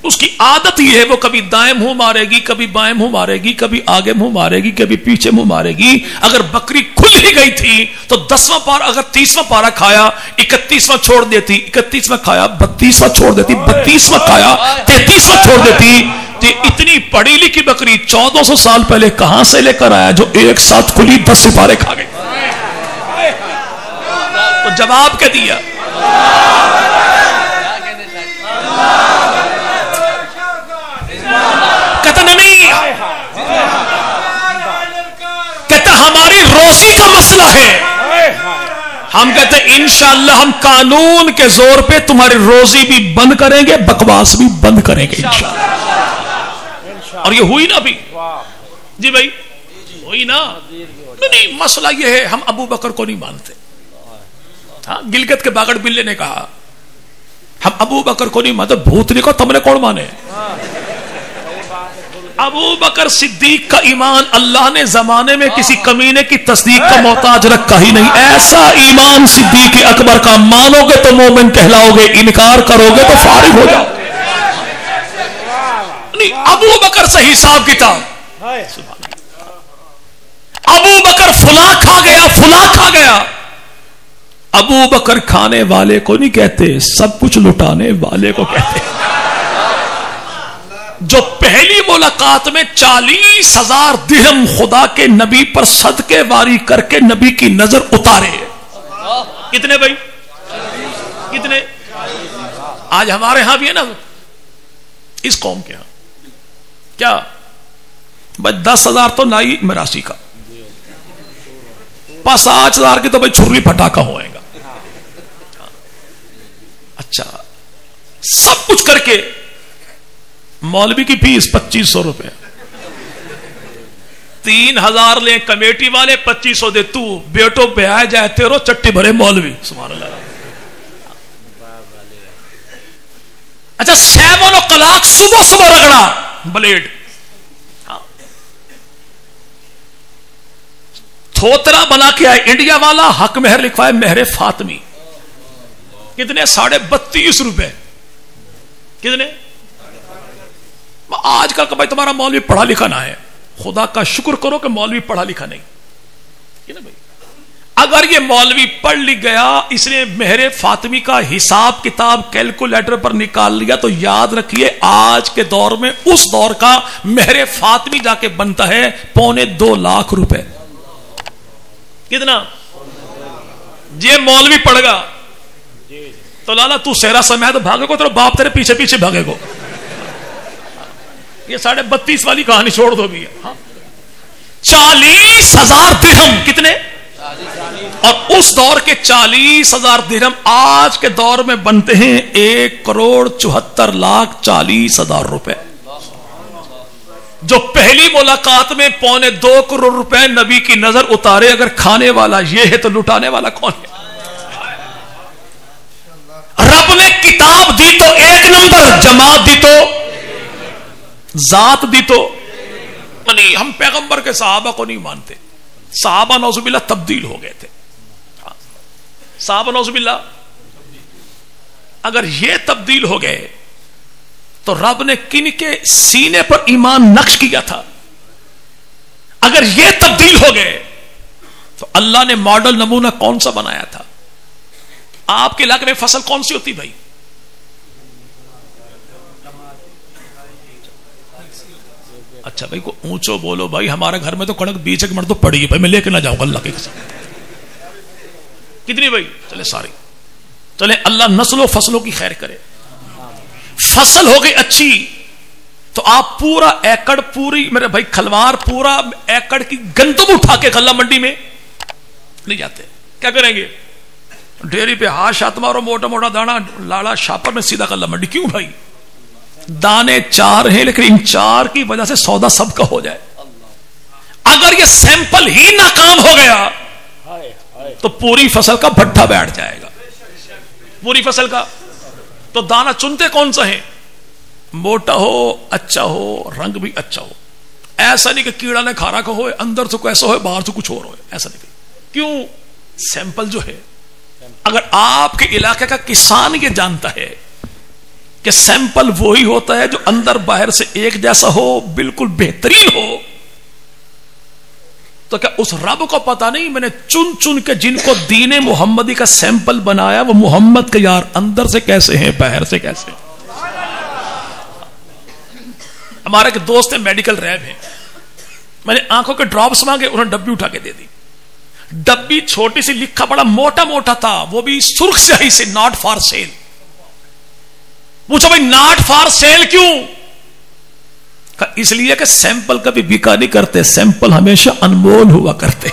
اس کی عادت یہ ہے وہ کبھی دائیں منہ مارے گی, کبھی بائیں منہ مارے گی, کبھی آگے منہ مارے گی, کبھی پیچھے منہ مارے گی. اگر بکری کھل ہی گئی تھی تو 10واں پارا, اگر 30واں پارا کھایا 31واں چھوڑ دیتی, 31واں کھایا 32واں چھوڑ دیتی, 32واں کھایا 33واں چھوڑ دیتی. اتنی پڑھی لکھی بکری 1400 سال پہلے کہاں سے لے کر آیا جو ایک ساتھ کھلی 10 سپارے کھا گئی؟ تو جواب کیا دیا؟ کہتا نہیں, کہتا ہماری روزی کا مسئلہ ہے. ہم کہتے ہیں انشاءاللہ ہم قانون کے زور پہ تمہاری روزی بھی بند کریں گے, بکواس بھی بند کریں گے انشاءاللہ. اور یہ ہوئی نا بھی جی بھائی, ہوئی نا. نہیں مسئلہ یہ ہے ہم ابو بکر کو نہیں مانتے. ہاں, گلگت کے باگڑ بلے نے کہا ہم ابو بکر کو نہیں مانتے. بھوتنی کو تم نے کون مانے؟ ابو بکر صدیق کا ایمان اللہ نے زمانے میں کسی کمینے کی تصدیق کا محتاج رکھا ہی نہیں. ایسا ایمان صدیق اکبر کا مانو گے تو مومن کہلاؤ گے, انکار کرو گے تو فارغ ہو جاؤ. ابو بکر سے حساب کتاب, ابو بکر فلاں کھا گیا, فلاں کھا گیا. ابو بکر کھانے والے کو نہیں کہتے, سب کچھ لٹانے والے کو کہتے. جو پہلی ملاقات میں 40,000 درہم خدا کے نبی پر صدقے واری کر کے نبی کی نظر اتارے. کتنے بھائی, کتنے؟ آج ہمارے ہاں بھی ہے نا, اس قوم کے ہاں کیا بھائی 10,000 تو نائی مراسی کا, 5,000 کی تو بھائی چھری پٹاخہ ہوئے گا. اچھا, سب کچھ کر کے مولوی کی فیس 2,500 روپے, 3,000 لیں کمیٹی والے, 2,500 دے تو بیٹو پہ آئے جائے تیرو چٹی بھرے مولوی. سبحان اللہ. اچھا 7 o'clock صبح صبح رگڑا بلیڈ, تھوترا بنا کے آئے انڈیا والا, حق مہر لکھوائے مہر فاطمی. کتنے؟ 32.5 روپے. کتنے؟ آج کل کا بھائی تمہارا مولوی پڑھا لکھا نہ ہے, خدا کا شکر کرو کہ مولوی پڑھا لکھا نہیں. اگر یہ مولوی پڑھ لکھ گیا, اس نے مہر فاطمی کا حساب کتاب کیلکولیٹر پر نکال لیا, تو یاد رکھیے آج کے دور میں اس دور کا مہر فاطمی جا کے بنتا ہے 2.25 لاکھ روپے. کتنا؟ یہ مولوی پڑھ گا تو لالا تو سہرا سمے تو بھاگے گو, تو باپ تیرے پیچھے پیچھے بھاگے گو. یہ 32.5 والی کہانی چھوڑ دو بھی. 40,000 درہم. کتنے؟ اور اس دور کے 40,000 درہم آج کے دور میں بنتے ہیں 1,74,40,000 روپے. جو پہلی ملاقات میں 2.25 کروڑ روپے نبی کی نظر اتارے, اگر کھانے والا یہ ہے تو لٹانے والا کون ہے؟ رب نے کتاب دی تو 1 نمبر, جماعت دی تو, ذات دی تو نہیں. ہم پیغمبر کے صحابہ کو نہیں مانتے. صحابہ نعوذ باللہ تبدیل ہو گئے تھے. صحابہ نعوذ باللہ اگر یہ تبدیل ہو گئے تو رب نے کن کے سینے پر ایمان نقش کیا تھا؟ اگر یہ تبدیل ہو گئے تو اللہ نے ماڈل نمونہ کون سا بنایا تھا؟ آپ کے علاقے میں فصل کون سی ہوتی بھائی؟ اچھا بھائی کو اونچو بولو بھائی. ہمارے گھر میں تو کڑک 20 ایک منٹ تو پڑی ہے بھائی, میں لے کے نہ جاؤں گا اللہ کے قسم. کتنی بھائی؟ چلے ساری, چلے اللہ نسلوں فصلوں کی خیر کرے. فصل ہو گئی اچھی تو آپ پورا ایکڑ, پوری میرے بھائی کھلوار, پورا ایکڑ کی گندم اٹھا کے غلہ منڈی میں نہیں جاتے. کیا کریں گے؟ ڈیری پہ ہاتھ ہاتھ مارو, موٹا موٹا دانا لاڑا شاپر میں سیدھا غلہ منڈی. کیوں بھائی؟ دانے 4 ہیں لیکن ان 4 کی وجہ سے سودا سب کا ہو جائے. اگر یہ سیمپل ہی ناکام ہو گیا تو پوری فصل کا بھٹا بیٹھ جائے گا. پوری فصل کا تو دانا چنتے کون سا ہے؟ موٹا ہو, اچھا ہو, رنگ بھی اچھا ہو. ایسا نہیں کہ کیڑا نے کھا رکھا ہو, اندر سے کیسا ہو باہر سے کچھ اور ہو. ایسا نہیں. کیوں؟ سیمپل جو ہے, اگر آپ کے علاقے کا کسان یہ جانتا ہے کہ سیمپل وہی ہوتا ہے جو اندر باہر سے ایک جیسا ہو, بالکل بہترین ہو, تو کیا اس رب کو پتا نہیں میں نے چن چن کے جن کو دین محمدی کا سیمپل بنایا وہ محمد کے یار اندر سے کیسے ہیں, باہر سے کیسے ہیں. ہمارے ایک دوست ہیں میڈیکل ریب ہیں, میں نے آنکھوں کے ڈراپس مانگے, انہوں نے ڈبی اٹھا کے دے دی. ڈبی چھوٹی سی, لکھا بڑا موٹا موٹا تھا, وہ بھی سرخ سیاہی سے, ناٹ فار سیل. پوچھو بھائی ناٹ فار سیل کیوں؟ اس لیے کہ سیمپل کبھی بکا نہیں کرتے, سیمپل ہمیشہ انمول ہوا کرتے.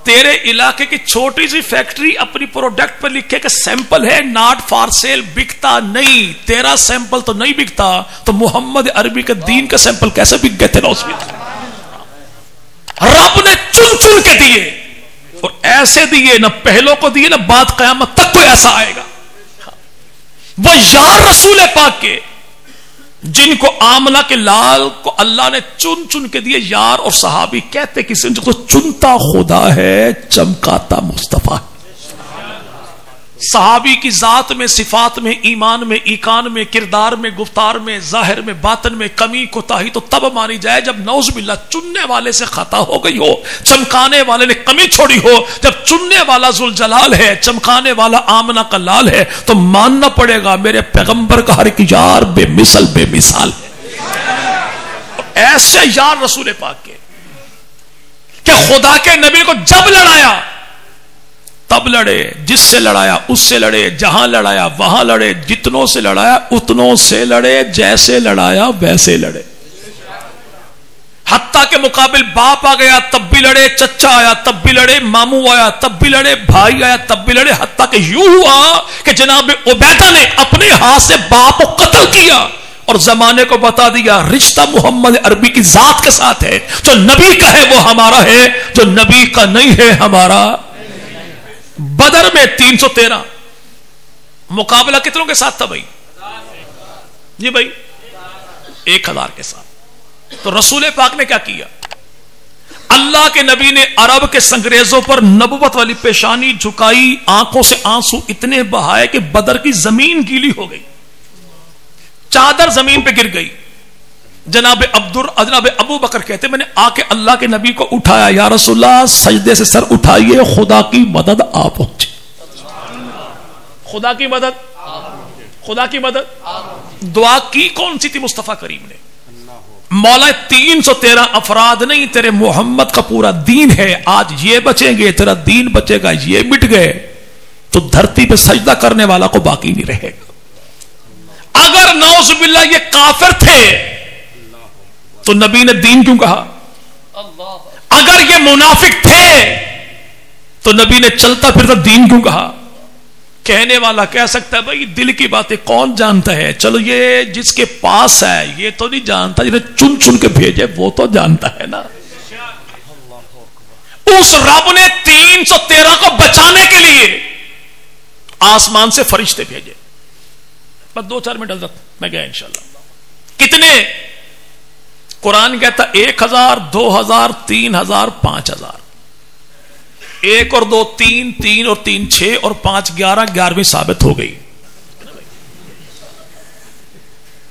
تیرے علاقے کی چھوٹی سی فیکٹری اپنی پروڈکٹ پر لکھے کہ سیمپل ہے, ناٹ فار سیل, بکتا نہیں. تیرا سیمپل تو نہیں بکتا تو محمد عربی کے دین کا سیمپل کیسے بک گئے تھے؟ رب نے چن چن کے دیے, اور ایسے دیے, نہ پہلوں کو دیے نہ بعد قیامت تک کوئی ایسا آئے گا. وہ یار رسول پاک کے جن کو آمنہ کے لال کو اللہ نے چن چن کے دیے یار اور صحابی. کہتے کسی کو چنتا خدا ہے چمکاتا مصطفیٰ. صحابی کی ذات میں، صفات میں، ایمان میں، ایقان میں، کردار میں، گفتار میں، ظاہر میں، باطن میں کمی کوتاہی تو تب مانی جائے جب نعوذ باللہ چننے والے سے خطا ہو گئی ہو، چمکانے والے نے کمی چھوڑی ہو. جب چننے والا ذوالجلال ہے، چمکانے والا آمنہ کا لال ہے، تو ماننا پڑے گا میرے پیغمبر کا ہر ایک یار بے مثل بے مثال ہے. ایسے یار رسول پاک کے کہ خدا کے نبی کو جب لڑایا تب لڑے، جس سے لڑایا اس سے لڑے، جہاں لڑایا وہاں لڑے، جتنوں سے لڑایا اتنوں سے لڑے، جیسے لڑایا ویسے لڑے. حتیٰ کہ مقابل باپ آ گیا تب بھی لڑے، چچا آیا تب بھی لڑے، ماموں آیا تب بھی لڑے، بھائی آیا تب بھی لڑے. حتیٰ کہ یوں ہوا کہ جناب عبیدہ نے اپنے ہاتھ سے باپ کو قتل کیا اور زمانے کو بتا دیا رشتہ محمد عربی کی ذات کے ساتھ ہے. جو نبی کا ہے وہ ہمارا ہے، جو نبی کا نہیں ہے ہمارا. بدر میں 313 مقابلہ کتنوں کے ساتھ تھا بھائی؟ جی بھائی 1000 کے ساتھ. تو رسول پاک نے کیا کیا؟ اللہ کے نبی نے عرب کے سنگریزوں پر نبوت والی پیشانی جھکائی، آنکھوں سے آنسو اتنے بہائے کہ بدر کی زمین گیلی ہو گئی، چادر زمین پہ گر گئی. جناب ابو بکر کہتے میں نے آ کے اللہ کے نبی کو اٹھایا، یا رسول اللہ سجدے سے سر اٹھائیے، خدا کی مدد آ پہنچے. خدا کی مدد، خدا کی مدد. دعا کی کون سی تھی مصطفیٰ کریم نے؟ مولا 313 افراد نہیں، تیرے محمد کا پورا دین ہے، آج یہ بچیں گے تیرا دین بچے گا، یہ مٹ گئے تو دھرتی پہ سجدہ کرنے والا کو باقی نہیں رہے گا. اگر نعوذ باللہ یہ کافر تھے تو نبی نے دین کیوں کہا؟ اگر یہ منافق تھے تو نبی نے چلتا پھرتا دین کیوں کہا؟ کہنے والا کہہ سکتا ہے بھائی دل کی باتیں کون جانتا ہے، چلو یہ جس کے پاس ہے یہ تو نہیں جانتا، جنہیں چن چن کے بھیجے وہ تو جانتا ہے نا. اس رب نے 313 کو بچانے کے لیے آسمان سے فرشتے بھیجے. بس 2-4 منٹ حضرت میں گیا انشاءاللہ. کتنے؟ قرآن کہتا 1000 2000 3000 5000. 1 اور 2 3 3 اور 3 6 اور 5 11 11ویں ثابت ہو گئی.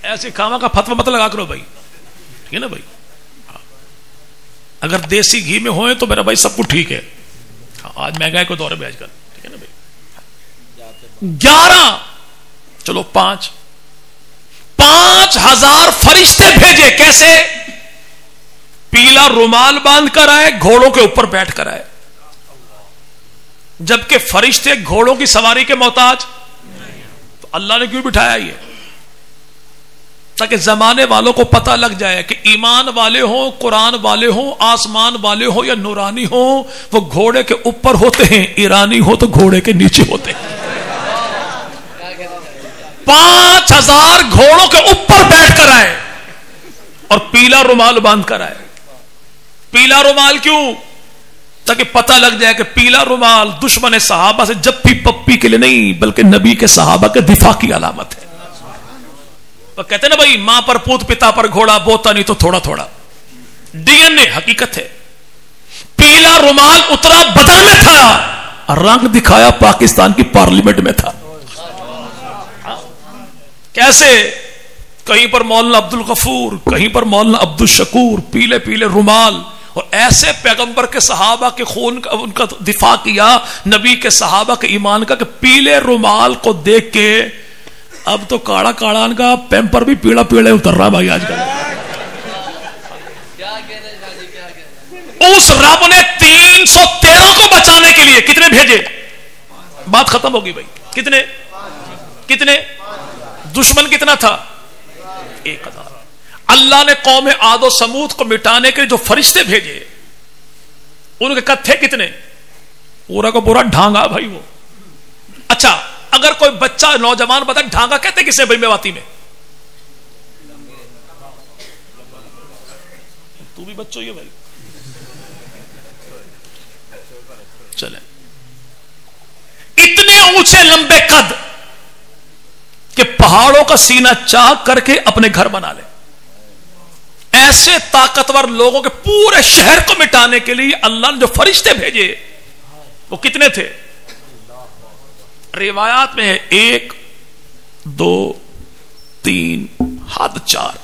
ایسے کھاوا کا فتوا مت لگا کرو بھائی، ٹھیک ہے نا بھائی. اگر دیسی گھی میں ہوئے تو میرا بھائی سب کچھ ٹھیک ہے. آج مہنگائی کو دور ہے آج کل، ٹھیک ہے نا بھائی. 11 چلو 5000 فرشتے بھیجے. کیسے؟ پیلا رومال باندھ کر آئے، گھوڑوں کے اوپر بیٹھ کر آئے. جبکہ فرشتے گھوڑوں کی سواری کے محتاج، تو اللہ نے کیوں بٹھایا یہ؟ تاکہ زمانے والوں کو پتہ لگ جائے کہ ایمان والے ہوں، قرآن والے ہوں، آسمان والے ہوں یا نورانی ہوں، وہ گھوڑے کے اوپر ہوتے ہیں، ایرانی ہو تو گھوڑے کے نیچے ہوتے ہیں. 5000 گھوڑوں کے اوپر بیٹھ کر آئے اور پیلا رومال باندھ کر آئے. پیلا رومال کیوں؟ تاکہ پتہ لگ جائے کہ پیلا رومال دشمن صحابہ سے جب بھی پپی کے لیے نہیں بلکہ نبی کے صحابہ کے دفاع کی علامت ہے. تو کہتے ہیں نا بھائی ماں پر پوت پتا پر گھوڑا بوتا نہیں تو تھوڑا تھوڑا. ڈی این اے حقیقت ہے. پیلا رومال اترا بدر میں تھا، رنگ دکھایا پاکستان کی پارلیمنٹ میں تھا. کیسے؟ کہیں پر مولانا عبد الغفور، کہیں پر مولانا عبد الشکور، پیلے پیلے رومال. اور ایسے پیغمبر کے صحابہ کے خون کا ان کا دفاع کیا، نبی کے صحابہ کے ایمان کا، کہ پیلے رومال کو دیکھ کے اب تو کاڑا کاڑا ان کا پیمپر بھی پیڑا پیڑے اتر رہا بھائی آج کل. اس رب نے 313 کو بچانے کے لیے کتنے بھیجے؟ بات ختم ہوگی بھائی. کتنے کتنے؟ دشمن کتنا تھا؟ 1000. اللہ نے قوم عاد و سمود کو مٹانے کے لیے جو فرشتے بھیجے ان کے کتھے کتنے؟ پورا کا پورا ڈھانگا بھائی وہ. اچھا اگر کوئی بچہ نوجوان بتا ڈھانگا کہتے کسے بھائی میواتی میں؟ تو بھی بچوں ہی بھائی. چلے اتنے اونچے لمبے قد کہ پہاڑوں کا سینہ چاک کر کے اپنے گھر بنا لے. ایسے طاقتور لوگوں کے پورے شہر کو مٹانے کے لیے اللہ نے جو فرشتے بھیجے وہ کتنے تھے؟ روایات میں ہے 1 2 3 حد 4.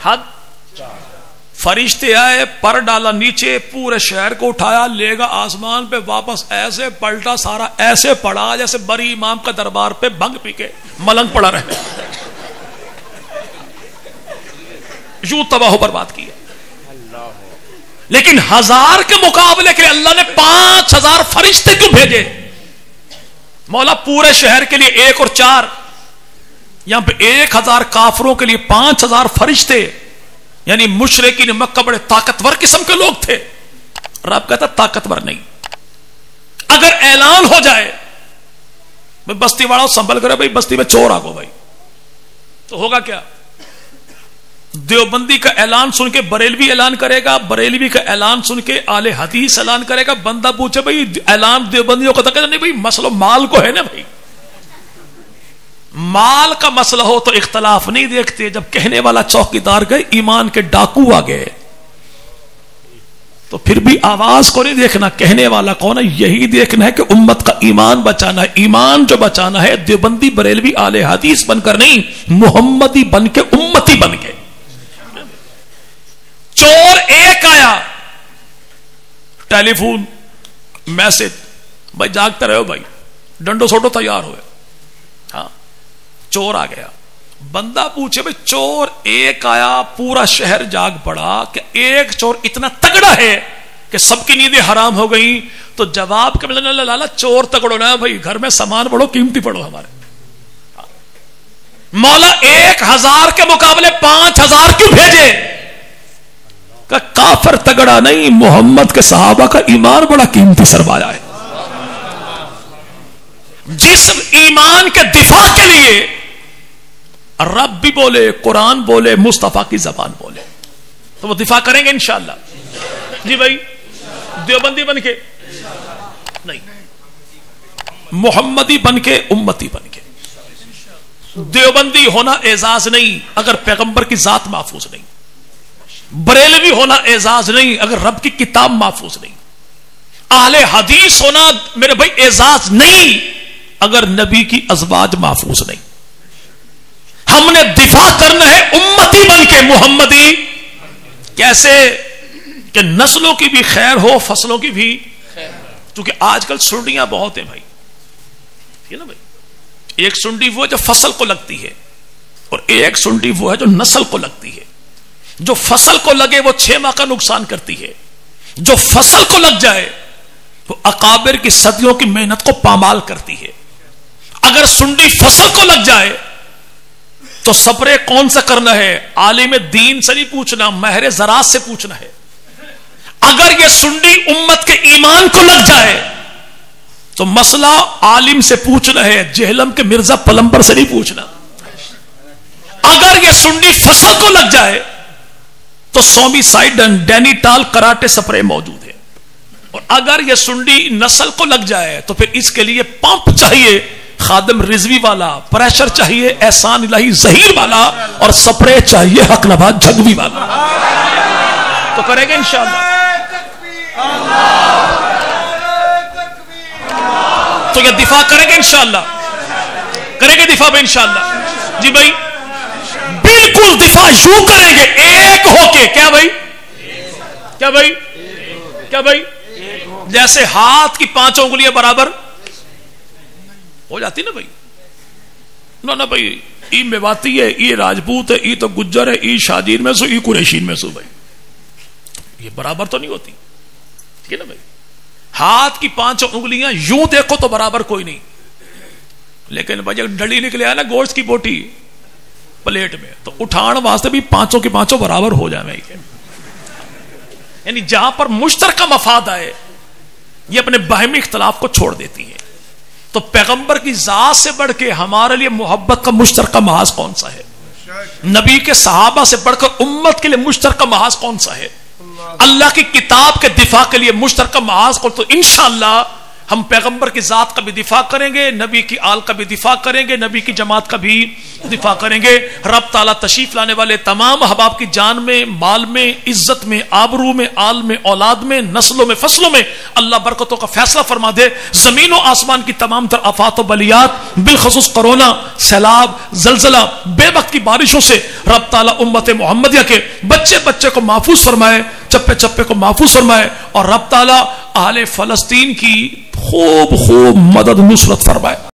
حد فرشتے آئے, پر ڈالا نیچے, پورے شہر کو اٹھایا, لے گا آسمان پہ, واپس ایسے پلٹا, سارا ایسے پڑا جیسے بری امام کا دربار پہ بھنگ پی کے ملنگ پڑا رہے, یوں تباہ و برباد کیا. لیکن 1000 کے مقابلے کے اللہ نے 5000 فرشتے کیوں بھیجے؟ مولا پورے شہر کے لیے 1 اور 4, یہاں پہ 1000 کافروں کے لیے 5000 فرشتے, یعنی مشرکین مکہ بڑے طاقتور قسم کے لوگ تھے. رب کہتا طاقتور نہیں. اگر اعلان ہو جائے بستی والا سنبھل کرے بھائی بستی میں چور آ گو بھائی, تو ہوگا کیا؟ دیوبندی کا اعلان سن کے بریلوی اعلان کرے گا, بریلوی کا اعلان سن کے اہل حدیث اعلان کرے گا. بندہ پوچھے بھائی اعلان دیوبندیوں کا, تو نہیں بھائی مسئلہ مال کو ہے نا بھائی, مال کا مسئلہ ہو تو اختلاف نہیں دیکھتے. جب کہنے والا چوکیدار گئے, ایمان کے ڈاکو آ گئے, تو پھر بھی آواز کو نہیں دیکھنا, کہنے والا کون ہے یہی دیکھنا ہے کہ امت کا ایمان بچانا ہے. ایمان جو بچانا ہے دیوبندی بریلوی اہل حدیث بن کر نہیں, محمدی بن کے, امتی بن کے. چور ایک آیا, ٹیلی فون میسج, بھائی جاگتے رہو بھائی, ڈنڈو سوٹو تیار ہوئے. ہاں چور آ گیا. بندہ پوچھے بھائی چور ایک آیا, پورا شہر جاگ پڑا, کہ ایک چور اتنا تگڑا ہے کہ سب کی نیندیں حرام ہو گئی. تو جواب کہ لالا چور تگڑو نا بھائی, گھر میں سامان پڑھو, قیمتی پڑھو ہمارے. مولا 1000 کے مقابلے 5000 کیوں بھیجے؟ کہ کافر تگڑا نہیں, محمد کے صحابہ کا ایمان بڑا قیمتی سرمایہ ہے. جس ایمان کے دفاع کے لیے رب بھی بولے, قرآن بولے, مصطفیٰ کی زبان بولے, تو وہ دفاع کریں گے انشاءاللہ. جی بھائی دیوبندی بن کے نہیں, محمدی بن کے, امتی بن کے. دیوبندی ہونا اعزاز نہیں اگر پیغمبر کی ذات محفوظ نہیں. بریلوی ہونا اعزاز نہیں اگر رب کی کتاب محفوظ نہیں. اہل حدیث ہونا میرے بھائی اعزاز نہیں اگر نبی کی ازواج محفوظ نہیں. ہم نے دفاع کرنا ہے امتی بن کے, محمدی. کیسے کہ نسلوں کی بھی خیر ہو, فصلوں کی بھی خیر. کیونکہ آج کل سنڈیاں بہت ہیں بھائی, ٹھیک ہے نا بھائی. ایک سنڈی وہ ہے جو فصل کو لگتی ہے, اور ایک سنڈی وہ ہے جو نسل کو لگتی ہے. جو فصل کو لگے وہ 6 ماہ کا نقصان کرتی ہے, جو فصل کو لگ جائے وہ اکابر کی صدیوں کی محنت کو پامال کرتی ہے. اگر سنڈی فصل کو لگ جائے تو سپرے کون سا کرنا ہے؟ عالم دین سے نہیں پوچھنا, ماہر زراعت سے پوچھنا ہے. اگر یہ سنڈی امت کے ایمان کو لگ جائے تو مسئلہ عالم سے پوچھنا ہے, جہلم کے مرزا پلمبر سے نہیں پوچھنا. اگر یہ سنڈی فصل کو لگ جائے تو سومی سائڈن, ڈینی ٹال, کراٹے سپرے موجود ہے. اور اگر یہ سنڈی نسل کو لگ جائے تو پھر اس کے لیے پمپ چاہیے, خادم رضوی والا, پریشر چاہیے احسان الہی ظہیر والا, اور سپرے چاہیے حق نبات جھگوی والا. تو کریں گے انشاءاللہ. تو یہ دفاع کریں گے انشاءاللہ, کریں گے دفاع میں انشاءاللہ. جی بھائی بالکل دفاع یوں کریں گے ایک ہو کے. کیا بھائی, کیا بھائی, کیا بھائی, جیسے ہاتھ کی 5 انگلیاں برابر ہو جاتی نا بھائی. نہ بھائی ای میواتی ہے, ای راجپوت ہے, ای تو گجر ہے, ای شاجیر میں سو, ای قریشین میں سو. بھائی یہ برابر تو نہیں ہوتی, ٹھیک ہے نا بھائی. ہاتھ کی 5 انگلیاں یوں دیکھو تو برابر کوئی نہیں, لیکن بھائی ڈلی نکلے آئے نا گوشت کی بوٹی پلیٹ میں, تو اٹھان واسطے بھی 5 کی 5 برابر ہو جائے. یعنی جہاں پر مشترکہ مفاد آئے یہ اپنے باہمی اختلاف کو چھوڑ دیتی ہے. تو پیغمبر کی ذات سے بڑھ کے ہمارے لیے محبت کا مشترکہ محاذ کون سا ہے؟ نبی کے صحابہ سے بڑھ کر امت کے لیے مشترکہ محاذ کون سا ہے؟ اللہ کی کتاب کے دفاع کے لیے مشترکہ محاذ کو. تو انشاءاللہ ہم پیغمبر کی ذات کا بھی دفاع کریں گے، نبی کی آل کا بھی دفاع کریں گے، نبی کی جماعت کا بھی دفاع کریں گے۔ رب تعالیٰ تشریف لانے والے تمام احباب کی جان میں، مال میں، عزت میں، آبرو میں، آل میں، اولاد میں، نسلوں میں، فصلوں میں اللہ برکتوں کا فیصلہ فرما دے۔ زمین و آسمان کی تمام تر آفات و بلیات، بالخصوص کورونا، سیلاب، زلزلہ، بے وقت کی بارشوں سے رب تعالیٰ امت محمدیہ کے بچے بچے کو محفوظ فرمائے، چپے چپے کو محفوظ فرمائے، اور رب تعالیٰ اہل فلسطین کی خوب مدد نصرت فرمائے۔